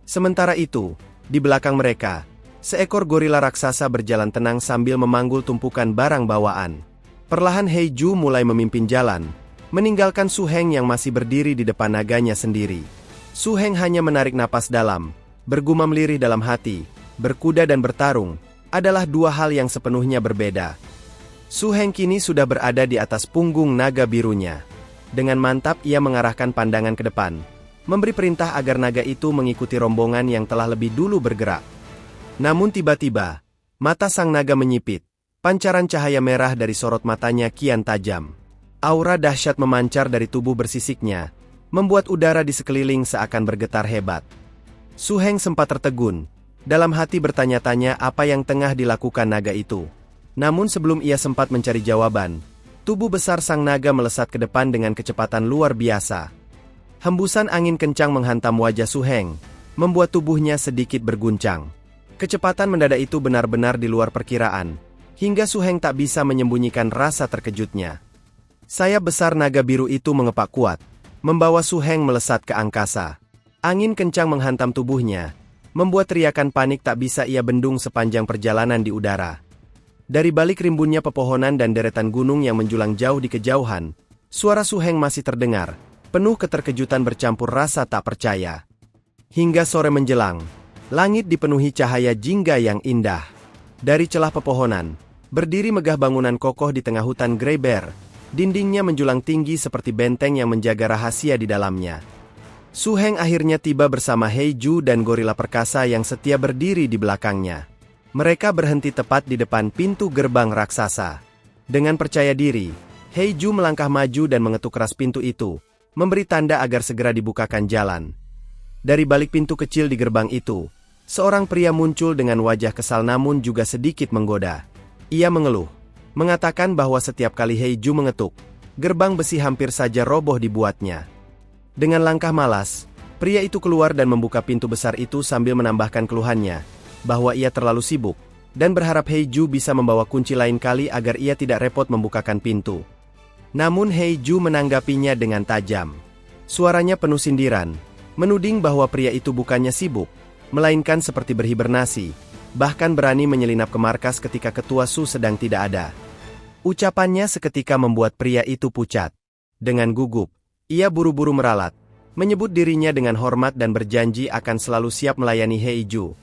Sementara itu, di belakang mereka, seekor gorila raksasa berjalan tenang sambil memanggul tumpukan barang bawaan. Perlahan Hei Ju mulai memimpin jalan, meninggalkan Su Heng yang masih berdiri di depan naganya sendiri. Su Heng hanya menarik napas dalam, bergumam lirih dalam hati, berkuda dan bertarung, adalah dua hal yang sepenuhnya berbeda. Su Heng kini sudah berada di atas punggung naga birunya. Dengan mantap ia mengarahkan pandangan ke depan, memberi perintah agar naga itu mengikuti rombongan yang telah lebih dulu bergerak. Namun tiba-tiba, mata sang naga menyipit, pancaran cahaya merah dari sorot matanya kian tajam. Aura dahsyat memancar dari tubuh bersisiknya, membuat udara di sekeliling seakan bergetar hebat. Su Heng sempat tertegun, dalam hati bertanya-tanya apa yang tengah dilakukan naga itu. Namun sebelum ia sempat mencari jawaban, tubuh besar sang naga melesat ke depan dengan kecepatan luar biasa. Hembusan angin kencang menghantam wajah Su Heng, membuat tubuhnya sedikit berguncang. Kecepatan mendadak itu benar-benar di luar perkiraan, hingga Su Heng tak bisa menyembunyikan rasa terkejutnya. Sayap besar naga biru itu mengepak kuat, membawa Su Heng melesat ke angkasa. Angin kencang menghantam tubuhnya, membuat teriakan panik tak bisa ia bendung sepanjang perjalanan di udara. Dari balik rimbunnya pepohonan dan deretan gunung yang menjulang jauh di kejauhan, suara Su Heng masih terdengar, penuh keterkejutan bercampur rasa tak percaya. Hingga sore menjelang, langit dipenuhi cahaya jingga yang indah. Dari celah pepohonan, berdiri megah bangunan kokoh di tengah hutan Grey Bear, dindingnya menjulang tinggi seperti benteng yang menjaga rahasia di dalamnya. Su Heng akhirnya tiba bersama Hei Ju dan gorila perkasa yang setia berdiri di belakangnya. Mereka berhenti tepat di depan pintu gerbang raksasa. Dengan percaya diri, Heiju melangkah maju dan mengetuk keras pintu itu, memberi tanda agar segera dibukakan jalan. Dari balik pintu kecil di gerbang itu, seorang pria muncul dengan wajah kesal namun juga sedikit menggoda. Ia mengeluh, mengatakan bahwa setiap kali Heiju mengetuk, gerbang besi hampir saja roboh dibuatnya. Dengan langkah malas, pria itu keluar dan membuka pintu besar itu sambil menambahkan keluhannya, bahwa ia terlalu sibuk, dan berharap Heiju bisa membawa kunci lain kali agar ia tidak repot membukakan pintu. Namun Heiju menanggapinya dengan tajam. Suaranya penuh sindiran, menuding bahwa pria itu bukannya sibuk, melainkan seperti berhibernasi, bahkan berani menyelinap ke markas ketika Ketua Su sedang tidak ada. Ucapannya seketika membuat pria itu pucat. Dengan gugup, ia buru-buru meralat, menyebut dirinya dengan hormat dan berjanji akan selalu siap melayani Heiju.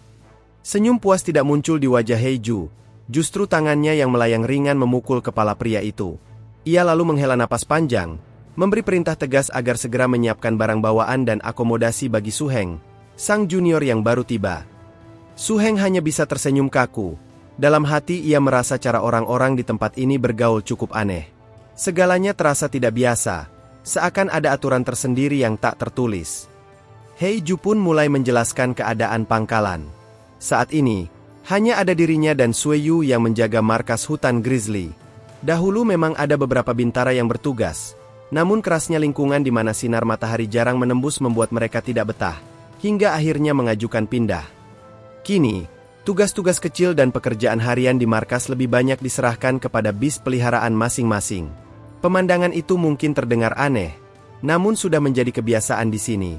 Senyum puas tidak muncul di wajah Heiju, justru tangannya yang melayang ringan memukul kepala pria itu. Ia lalu menghela napas panjang, memberi perintah tegas agar segera menyiapkan barang bawaan dan akomodasi bagi Su Heng, sang junior yang baru tiba. Su Heng hanya bisa tersenyum kaku. Dalam hati ia merasa cara orang-orang di tempat ini bergaul cukup aneh. Segalanya terasa tidak biasa, seakan ada aturan tersendiri yang tak tertulis. Heiju pun mulai menjelaskan keadaan pangkalan. Saat ini, hanya ada dirinya dan Sueyu yang menjaga markas hutan Grizzly. Dahulu memang ada beberapa bintara yang bertugas, namun kerasnya lingkungan di mana sinar matahari jarang menembus membuat mereka tidak betah, hingga akhirnya mengajukan pindah. Kini, tugas-tugas kecil dan pekerjaan harian di markas lebih banyak diserahkan kepada bis peliharaan masing-masing. Pemandangan itu mungkin terdengar aneh, namun sudah menjadi kebiasaan di sini.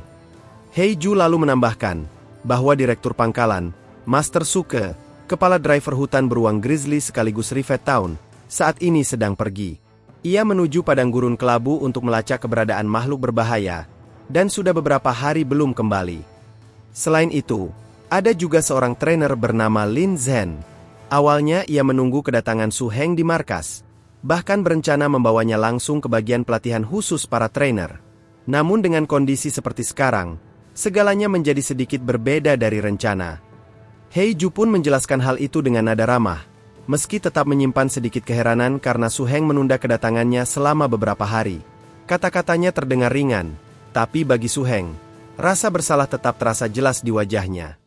Heiju lalu menambahkan bahwa direktur pangkalan, Master Suke, kepala driver hutan beruang Grizzly sekaligus Rivet Town, saat ini sedang pergi. Ia menuju padang gurun kelabu untuk melacak keberadaan makhluk berbahaya, dan sudah beberapa hari belum kembali. Selain itu, ada juga seorang trainer bernama Lin Zhen. Awalnya ia menunggu kedatangan Su Heng di markas, bahkan berencana membawanya langsung ke bagian pelatihan khusus para trainer. Namun dengan kondisi seperti sekarang, segalanya menjadi sedikit berbeda dari rencana. Heiju pun menjelaskan hal itu dengan nada ramah, meski tetap menyimpan sedikit keheranan karena Su Heng menunda kedatangannya selama beberapa hari. Kata-katanya terdengar ringan, tapi bagi Su Heng, rasa bersalah tetap terasa jelas di wajahnya.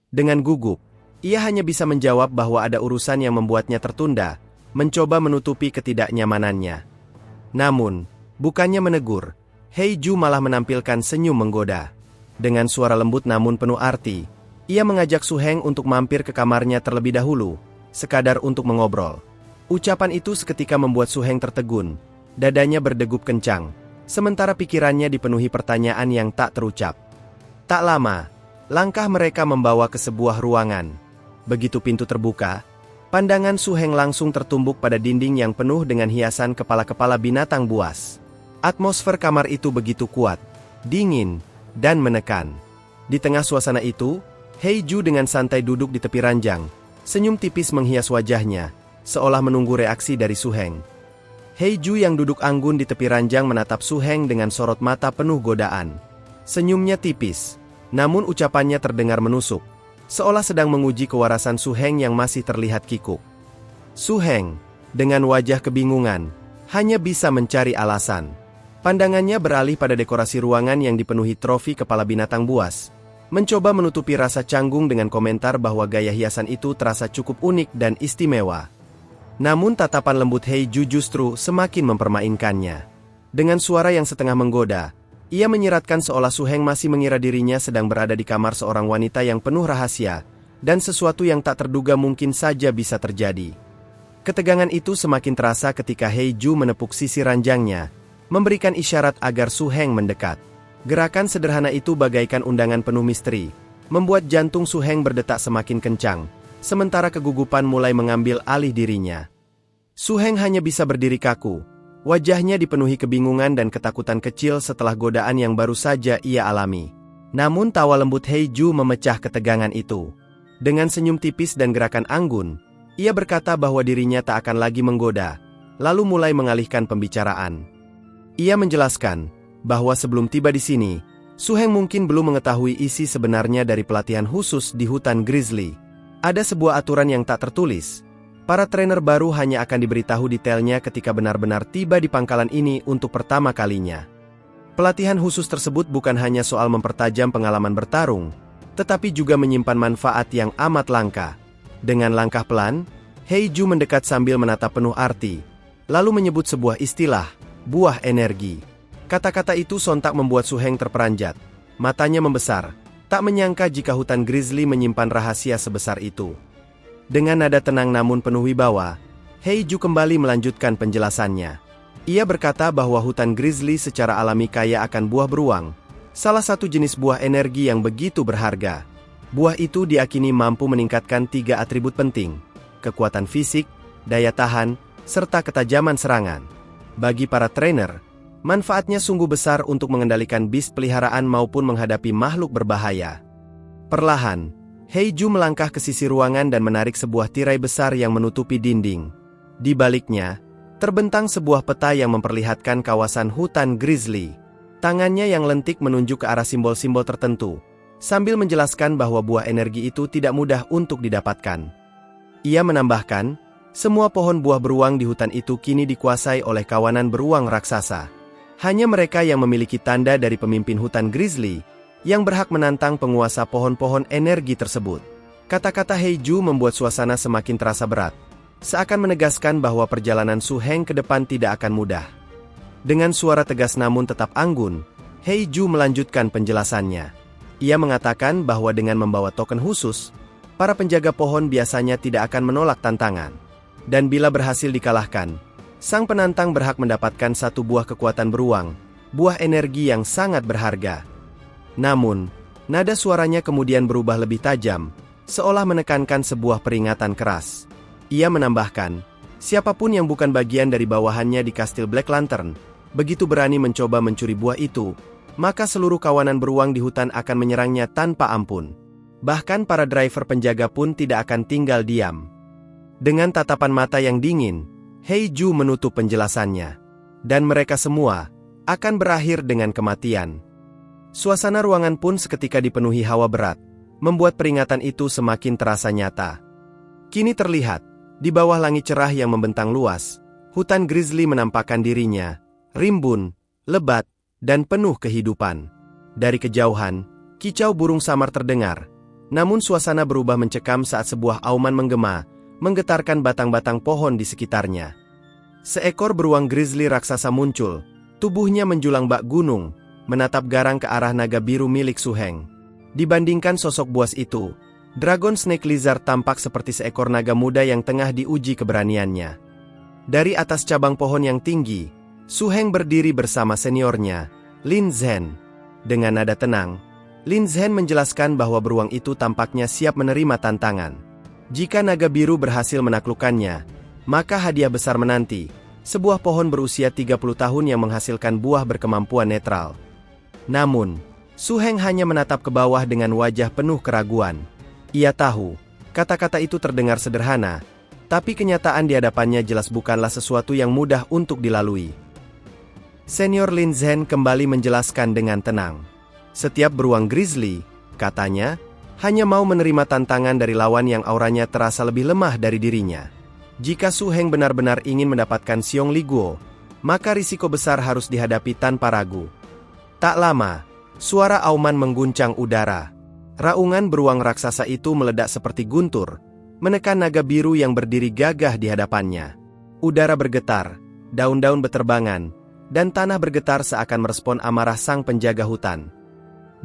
Dengan gugup, ia hanya bisa menjawab bahwa ada urusan yang membuatnya tertunda, mencoba menutupi ketidaknyamanannya. Namun, bukannya menegur, Heiju malah menampilkan senyum menggoda. Dengan suara lembut namun penuh arti, ia mengajak Su Heng untuk mampir ke kamarnya terlebih dahulu, sekadar untuk mengobrol. Ucapan itu seketika membuat Su Heng tertegun, dadanya berdegup kencang, sementara pikirannya dipenuhi pertanyaan yang tak terucap. Tak lama, langkah mereka membawa ke sebuah ruangan. Begitu pintu terbuka, pandangan Su Heng langsung tertumbuk pada dinding yang penuh dengan hiasan kepala-kepala binatang buas. Atmosfer kamar itu begitu kuat, dingin, dan menekan. Di tengah suasana itu, Heiju dengan santai duduk di tepi ranjang, senyum tipis menghias wajahnya, seolah menunggu reaksi dari Su Heng. Heiju yang duduk anggun di tepi ranjang menatap Su Heng dengan sorot mata penuh godaan. Senyumnya tipis, namun ucapannya terdengar menusuk, seolah sedang menguji kewarasan Su Heng yang masih terlihat kikuk. Su Heng, dengan wajah kebingungan, hanya bisa mencari alasan. Pandangannya beralih pada dekorasi ruangan yang dipenuhi trofi kepala binatang buas, mencoba menutupi rasa canggung dengan komentar bahwa gaya hiasan itu terasa cukup unik dan istimewa. Namun tatapan lembut Heiju justru semakin mempermainkannya. Dengan suara yang setengah menggoda, ia menyiratkan seolah Su Heng masih mengira dirinya sedang berada di kamar seorang wanita yang penuh rahasia, dan sesuatu yang tak terduga mungkin saja bisa terjadi. Ketegangan itu semakin terasa ketika Heiju menepuk sisi ranjangnya, memberikan isyarat agar Su Heng mendekat. Gerakan sederhana itu bagaikan undangan penuh misteri, membuat jantung Su Heng berdetak semakin kencang, sementara kegugupan mulai mengambil alih dirinya. Su Heng hanya bisa berdiri kaku, wajahnya dipenuhi kebingungan dan ketakutan kecil setelah godaan yang baru saja ia alami. Namun tawa lembut Heiju memecah ketegangan itu. Dengan senyum tipis dan gerakan anggun, ia berkata bahwa dirinya tak akan lagi menggoda, lalu mulai mengalihkan pembicaraan. Ia menjelaskan bahwa sebelum tiba di sini, Su Heng mungkin belum mengetahui isi sebenarnya dari pelatihan khusus di hutan Grizzly. Ada sebuah aturan yang tak tertulis. Para trainer baru hanya akan diberitahu detailnya ketika benar-benar tiba di pangkalan ini untuk pertama kalinya. Pelatihan khusus tersebut bukan hanya soal mempertajam pengalaman bertarung, tetapi juga menyimpan manfaat yang amat langka. Dengan langkah pelan, Heiju mendekat sambil menatap penuh arti, lalu menyebut sebuah istilah, buah energi. Kata-kata itu sontak membuat Su Heng terperanjat. Matanya membesar, tak menyangka jika hutan grizzly menyimpan rahasia sebesar itu. Dengan nada tenang namun penuh wibawa, Heiju kembali melanjutkan penjelasannya. Ia berkata bahwa hutan grizzly secara alami kaya akan buah beruang, salah satu jenis buah energi yang begitu berharga. Buah itu diakini mampu meningkatkan 3 atribut penting: kekuatan fisik, daya tahan, serta ketajaman serangan. Bagi para trainer, manfaatnya sungguh besar untuk mengendalikan beast peliharaan maupun menghadapi makhluk berbahaya. Perlahan, Heiju melangkah ke sisi ruangan dan menarik sebuah tirai besar yang menutupi dinding. Di baliknya, terbentang sebuah peta yang memperlihatkan kawasan hutan grizzly. Tangannya yang lentik menunjuk ke arah simbol-simbol tertentu, sambil menjelaskan bahwa buah energi itu tidak mudah untuk didapatkan. Ia menambahkan, semua pohon buah beruang di hutan itu kini dikuasai oleh kawanan beruang raksasa. Hanya mereka yang memiliki tanda dari pemimpin hutan grizzly yang berhak menantang penguasa pohon-pohon energi tersebut. Kata-kata Heiju membuat suasana semakin terasa berat, seakan menegaskan bahwa perjalanan Su Heng ke depan tidak akan mudah. Dengan suara tegas namun tetap anggun, Heiju melanjutkan penjelasannya. Ia mengatakan bahwa dengan membawa token khusus, para penjaga pohon biasanya tidak akan menolak tantangan. Dan bila berhasil dikalahkan, sang penantang berhak mendapatkan satu buah kekuatan beruang, buah energi yang sangat berharga. Namun, nada suaranya kemudian berubah lebih tajam, seolah menekankan sebuah peringatan keras. Ia menambahkan, siapapun yang bukan bagian dari bawahannya di Kastil Black Lantern, begitu berani mencoba mencuri buah itu, maka seluruh kawanan beruang di hutan akan menyerangnya tanpa ampun. Bahkan para driver penjaga pun tidak akan tinggal diam. Dengan tatapan mata yang dingin, Heiju menutup penjelasannya. Dan mereka semua akan berakhir dengan kematian. Suasana ruangan pun seketika dipenuhi hawa berat, membuat peringatan itu semakin terasa nyata. Kini terlihat, di bawah langit cerah yang membentang luas, hutan grizzly menampakkan dirinya, rimbun, lebat, dan penuh kehidupan. Dari kejauhan, kicau burung samar terdengar, namun suasana berubah mencekam saat sebuah auman menggema, menggetarkan batang-batang pohon di sekitarnya. Seekor beruang grizzly raksasa muncul, tubuhnya menjulang bak gunung, menatap garang ke arah naga biru milik Su Heng. Dibandingkan sosok buas itu, Dragon Snake Lizard tampak seperti seekor naga muda yang tengah diuji keberaniannya. Dari atas cabang pohon yang tinggi, Su Heng berdiri bersama seniornya, Lin Zhen. Dengan nada tenang, Lin Zhen menjelaskan bahwa beruang itu tampaknya siap menerima tantangan. Jika naga biru berhasil menaklukkannya, maka hadiah besar menanti, sebuah pohon berusia 30 tahun yang menghasilkan buah berkemampuan netral. Namun, Su Heng hanya menatap ke bawah dengan wajah penuh keraguan. Ia tahu, kata-kata itu terdengar sederhana, tapi kenyataan di hadapannya jelas bukanlah sesuatu yang mudah untuk dilalui. Senior Lin Zhen kembali menjelaskan dengan tenang. Setiap beruang grizzly, katanya, hanya mau menerima tantangan dari lawan yang auranya terasa lebih lemah dari dirinya. Jika Su Heng benar-benar ingin mendapatkan Xiong Li Guo, maka risiko besar harus dihadapi tanpa ragu. Tak lama, suara auman mengguncang udara. Raungan beruang raksasa itu meledak seperti guntur, menekan naga biru yang berdiri gagah di hadapannya. Udara bergetar, daun-daun beterbangan, dan tanah bergetar seakan merespon amarah sang penjaga hutan.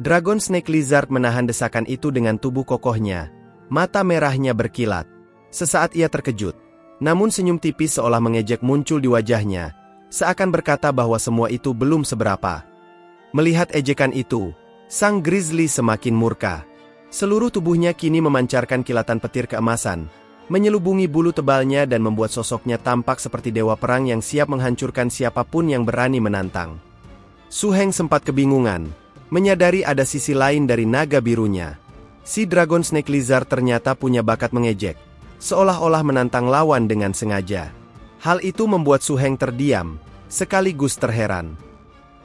Dragon Snake Lizard menahan desakan itu dengan tubuh kokohnya, mata merahnya berkilat. Sesaat ia terkejut, namun senyum tipis seolah mengejek muncul di wajahnya, seakan berkata bahwa semua itu belum seberapa. Melihat ejekan itu, sang grizzly semakin murka. Seluruh tubuhnya kini memancarkan kilatan petir keemasan, menyelubungi bulu tebalnya dan membuat sosoknya tampak seperti dewa perang yang siap menghancurkan siapapun yang berani menantang. Su Heng sempat kebingungan, menyadari ada sisi lain dari naga birunya. Si Dragon Snake Lizard ternyata punya bakat mengejek, seolah-olah menantang lawan dengan sengaja. Hal itu membuat Su Heng terdiam, sekaligus terheran.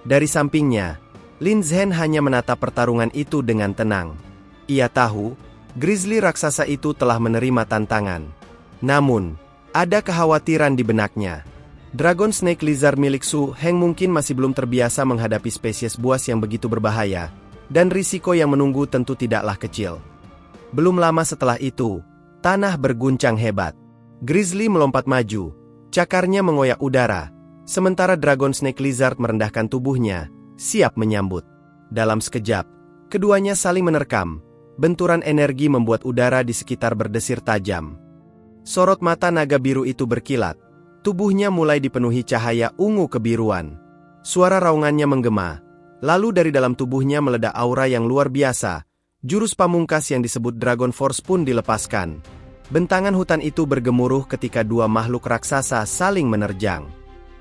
Dari sampingnya, Lin Zhen hanya menatap pertarungan itu dengan tenang. Ia tahu Grizzly raksasa itu telah menerima tantangan. Namun, ada kekhawatiran di benaknya. Dragon Snake Lizard milik Su Heng mungkin masih belum terbiasa menghadapi spesies buas yang begitu berbahaya, dan risiko yang menunggu tentu tidaklah kecil. Belum lama setelah itu, tanah berguncang hebat. Grizzly melompat maju, cakarnya mengoyak udara, sementara Dragon Snake Lizard merendahkan tubuhnya, siap menyambut. Dalam sekejap, keduanya saling menerkam. Benturan energi membuat udara di sekitar berdesir tajam. Sorot mata naga biru itu berkilat. Tubuhnya mulai dipenuhi cahaya ungu kebiruan. Suara raungannya menggema. Lalu dari dalam tubuhnya meledak aura yang luar biasa. Jurus pamungkas yang disebut Dragon Force pun dilepaskan. Bentangan hutan itu bergemuruh ketika dua makhluk raksasa saling menerjang.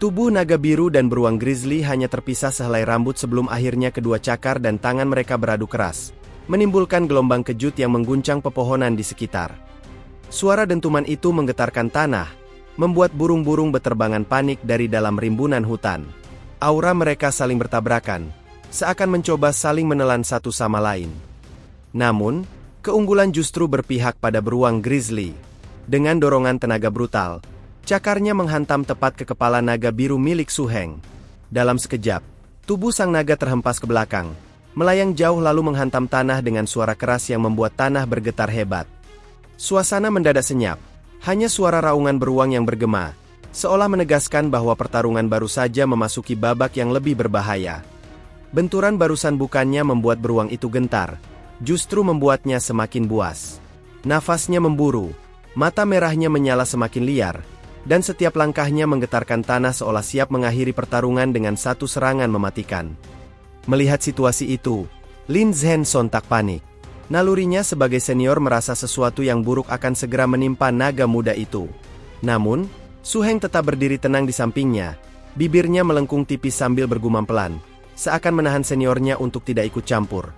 Tubuh naga biru dan beruang grizzly hanya terpisah sehelai rambut sebelum akhirnya kedua cakar dan tangan mereka beradu keras, menimbulkan gelombang kejut yang mengguncang pepohonan di sekitar. Suara dentuman itu menggetarkan tanah, membuat burung-burung beterbangan panik dari dalam rimbunan hutan. Aura mereka saling bertabrakan, seakan mencoba saling menelan satu sama lain. Namun, keunggulan justru berpihak pada beruang grizzly. Dengan dorongan tenaga brutal, cakarnya menghantam tepat ke kepala naga biru milik Su Heng. Dalam sekejap, tubuh sang naga terhempas ke belakang, melayang jauh lalu menghantam tanah dengan suara keras yang membuat tanah bergetar hebat. Suasana mendadak senyap, hanya suara raungan beruang yang bergema, seolah menegaskan bahwa pertarungan baru saja memasuki babak yang lebih berbahaya. Benturan barusan bukannya membuat beruang itu gentar, justru membuatnya semakin buas. Nafasnya memburu, mata merahnya menyala semakin liar, dan setiap langkahnya menggetarkan tanah seolah siap mengakhiri pertarungan dengan satu serangan mematikan. Melihat situasi itu, Lin Zhen sontak panik. Nalurinya sebagai senior merasa sesuatu yang buruk akan segera menimpa naga muda itu. Namun, Su Heng tetap berdiri tenang di sampingnya, bibirnya melengkung tipis sambil bergumam pelan, seakan menahan seniornya untuk tidak ikut campur.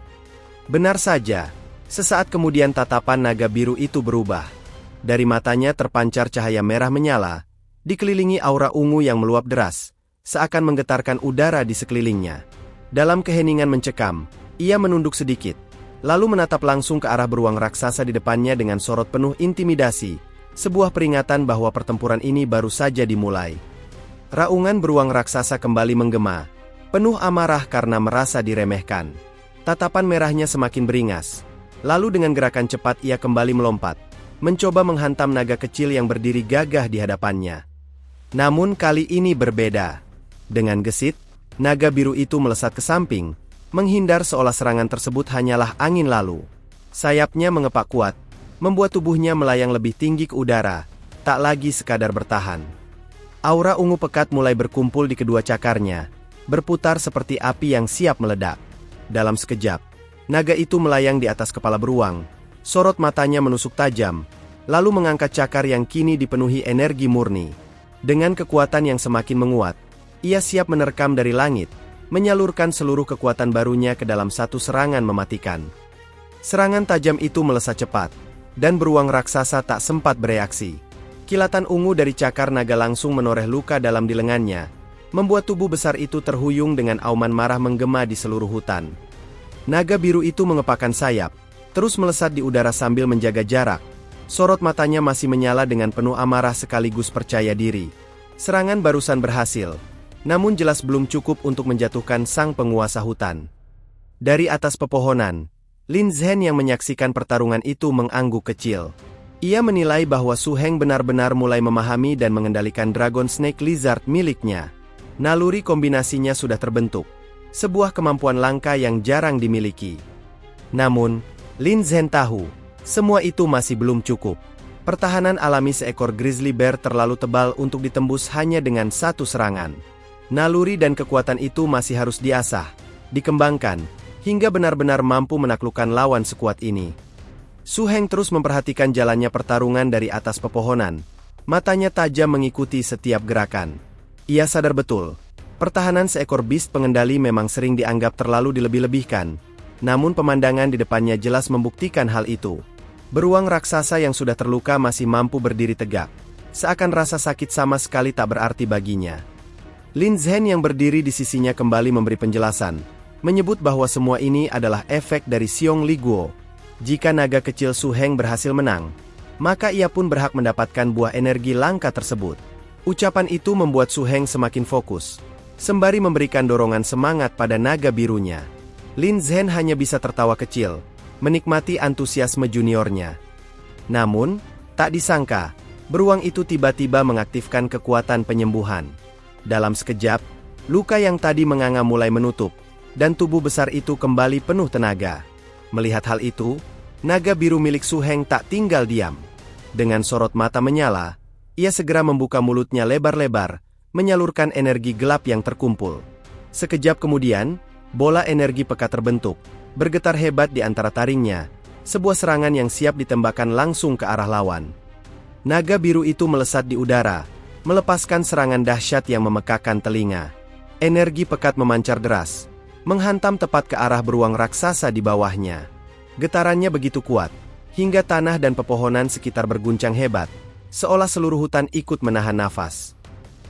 Benar saja, sesaat kemudian tatapan naga biru itu berubah. Dari matanya terpancar cahaya merah menyala, dikelilingi aura ungu yang meluap deras, seakan menggetarkan udara di sekelilingnya. Dalam keheningan mencekam, ia menunduk sedikit, lalu menatap langsung ke arah beruang raksasa di depannya dengan sorot penuh intimidasi, sebuah peringatan bahwa pertempuran ini baru saja dimulai. Raungan beruang raksasa kembali menggema, penuh amarah karena merasa diremehkan. Tatapan merahnya semakin beringas, lalu dengan gerakan cepat ia kembali melompat, mencoba menghantam naga kecil yang berdiri gagah di hadapannya. Namun kali ini berbeda. Dengan gesit, naga biru itu melesat ke samping, menghindar seolah serangan tersebut hanyalah angin lalu. Sayapnya mengepak kuat, membuat tubuhnya melayang lebih tinggi ke udara, tak lagi sekadar bertahan. Aura ungu pekat mulai berkumpul di kedua cakarnya, berputar seperti api yang siap meledak. Dalam sekejap, naga itu melayang di atas kepala beruang, sorot matanya menusuk tajam, lalu mengangkat cakar yang kini dipenuhi energi murni. Dengan kekuatan yang semakin menguat, ia siap menerkam dari langit, menyalurkan seluruh kekuatan barunya ke dalam satu serangan mematikan. Serangan tajam itu melesat cepat, dan beruang raksasa tak sempat bereaksi. Kilatan ungu dari cakar naga langsung menoreh luka dalam di lengannya, membuat tubuh besar itu terhuyung dengan auman marah menggema di seluruh hutan. Naga biru itu mengepakkan sayap, terus melesat di udara sambil menjaga jarak. Sorot matanya masih menyala dengan penuh amarah sekaligus percaya diri. Serangan barusan berhasil, namun jelas belum cukup untuk menjatuhkan sang penguasa hutan. Dari atas pepohonan, Lin Zhen yang menyaksikan pertarungan itu mengangguk kecil. Ia menilai bahwa Su Heng benar-benar mulai memahami dan mengendalikan Dragon Snake Lizard miliknya. Naluri kombinasinya sudah terbentuk, sebuah kemampuan langka yang jarang dimiliki. Namun, Lin Zhen tahu, semua itu masih belum cukup. Pertahanan alami seekor grizzly bear terlalu tebal untuk ditembus hanya dengan satu serangan. Naluri dan kekuatan itu masih harus diasah, dikembangkan, hingga benar-benar mampu menaklukkan lawan sekuat ini. Su Heng terus memperhatikan jalannya pertarungan dari atas pepohonan. Matanya tajam mengikuti setiap gerakan. Ia sadar betul, pertahanan seekor beast pengendali memang sering dianggap terlalu dilebih-lebihkan. Namun pemandangan di depannya jelas membuktikan hal itu. Beruang raksasa yang sudah terluka masih mampu berdiri tegak, seakan rasa sakit sama sekali tak berarti baginya. Lin Zhen yang berdiri di sisinya kembali memberi penjelasan, menyebut bahwa semua ini adalah efek dari Xiong Li Guo. Jika naga kecil Su Heng berhasil menang, maka ia pun berhak mendapatkan buah energi langka tersebut. Ucapan itu membuat Su Heng semakin fokus, sembari memberikan dorongan semangat pada naga birunya. Lin Zhen hanya bisa tertawa kecil, menikmati antusiasme juniornya. Namun, tak disangka, beruang itu tiba-tiba mengaktifkan kekuatan penyembuhan. Dalam sekejap, luka yang tadi menganga mulai menutup, dan tubuh besar itu kembali penuh tenaga. Melihat hal itu, naga biru milik Su Heng tak tinggal diam. Dengan sorot mata menyala, ia segera membuka mulutnya lebar-lebar, menyalurkan energi gelap yang terkumpul. Sekejap kemudian, bola energi pekat terbentuk, bergetar hebat di antara taringnya, sebuah serangan yang siap ditembakkan langsung ke arah lawan. Naga biru itu melesat di udara, melepaskan serangan dahsyat yang memekakan telinga. Energi pekat memancar deras, menghantam tepat ke arah beruang raksasa di bawahnya. Getarannya begitu kuat, hingga tanah dan pepohonan sekitar berguncang hebat, seolah seluruh hutan ikut menahan nafas.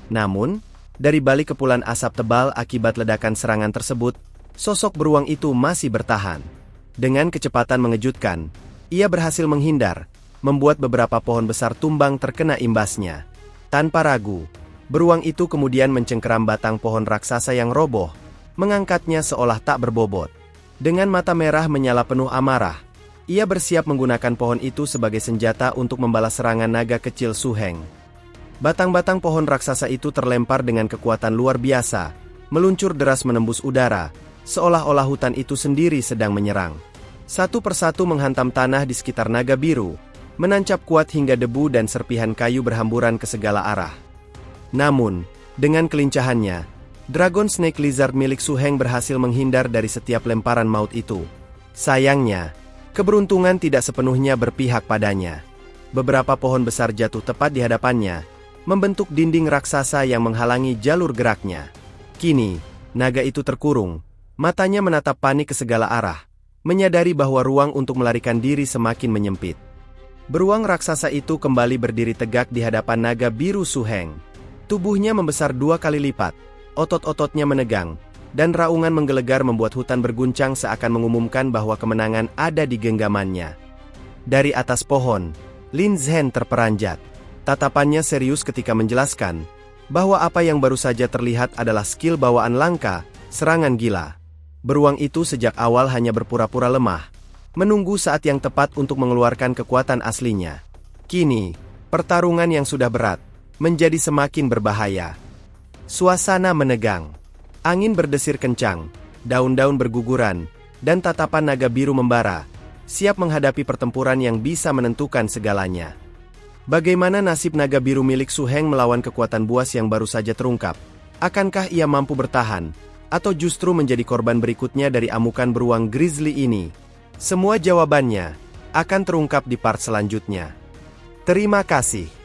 Namun, dari balik kepulan asap tebal akibat ledakan serangan tersebut, sosok beruang itu masih bertahan. Dengan kecepatan mengejutkan, ia berhasil menghindar, membuat beberapa pohon besar tumbang terkena imbasnya. Tanpa ragu, beruang itu kemudian mencengkeram batang pohon raksasa yang roboh, mengangkatnya seolah tak berbobot. Dengan mata merah menyala penuh amarah, ia bersiap menggunakan pohon itu sebagai senjata untuk membalas serangan naga kecil Su Heng. Batang-batang pohon raksasa itu terlempar dengan kekuatan luar biasa, meluncur deras menembus udara, seolah-olah hutan itu sendiri sedang menyerang. Satu persatu menghantam tanah di sekitar naga biru, menancap kuat hingga debu dan serpihan kayu berhamburan ke segala arah. Namun, dengan kelincahannya, Dragon Snake Lizard milik Su Heng berhasil menghindar dari setiap lemparan maut itu. Sayangnya, keberuntungan tidak sepenuhnya berpihak padanya. Beberapa pohon besar jatuh tepat di hadapannya, membentuk dinding raksasa yang menghalangi jalur geraknya. Kini, naga itu terkurung, matanya menatap panik ke segala arah, menyadari bahwa ruang untuk melarikan diri semakin menyempit. Beruang raksasa itu kembali berdiri tegak di hadapan naga biru Su Heng. Tubuhnya membesar 2 kali lipat, otot-ototnya menegang, dan raungan menggelegar membuat hutan berguncang seakan mengumumkan bahwa kemenangan ada di genggamannya. Dari atas pohon, Lin Zhen terperanjat. Tatapannya serius ketika menjelaskan bahwa apa yang baru saja terlihat adalah skill bawaan langka, serangan gila. Beruang itu sejak awal hanya berpura-pura lemah, menunggu saat yang tepat untuk mengeluarkan kekuatan aslinya. Kini, pertarungan yang sudah berat, menjadi semakin berbahaya. Suasana menegang. Angin berdesir kencang, daun-daun berguguran, dan tatapan naga biru membara, siap menghadapi pertempuran yang bisa menentukan segalanya. Bagaimana nasib naga biru milik Su Heng melawan kekuatan buas yang baru saja terungkap? Akankah ia mampu bertahan, atau justru menjadi korban berikutnya dari amukan beruang grizzly ini? Semua jawabannya akan terungkap di part selanjutnya. Terima kasih.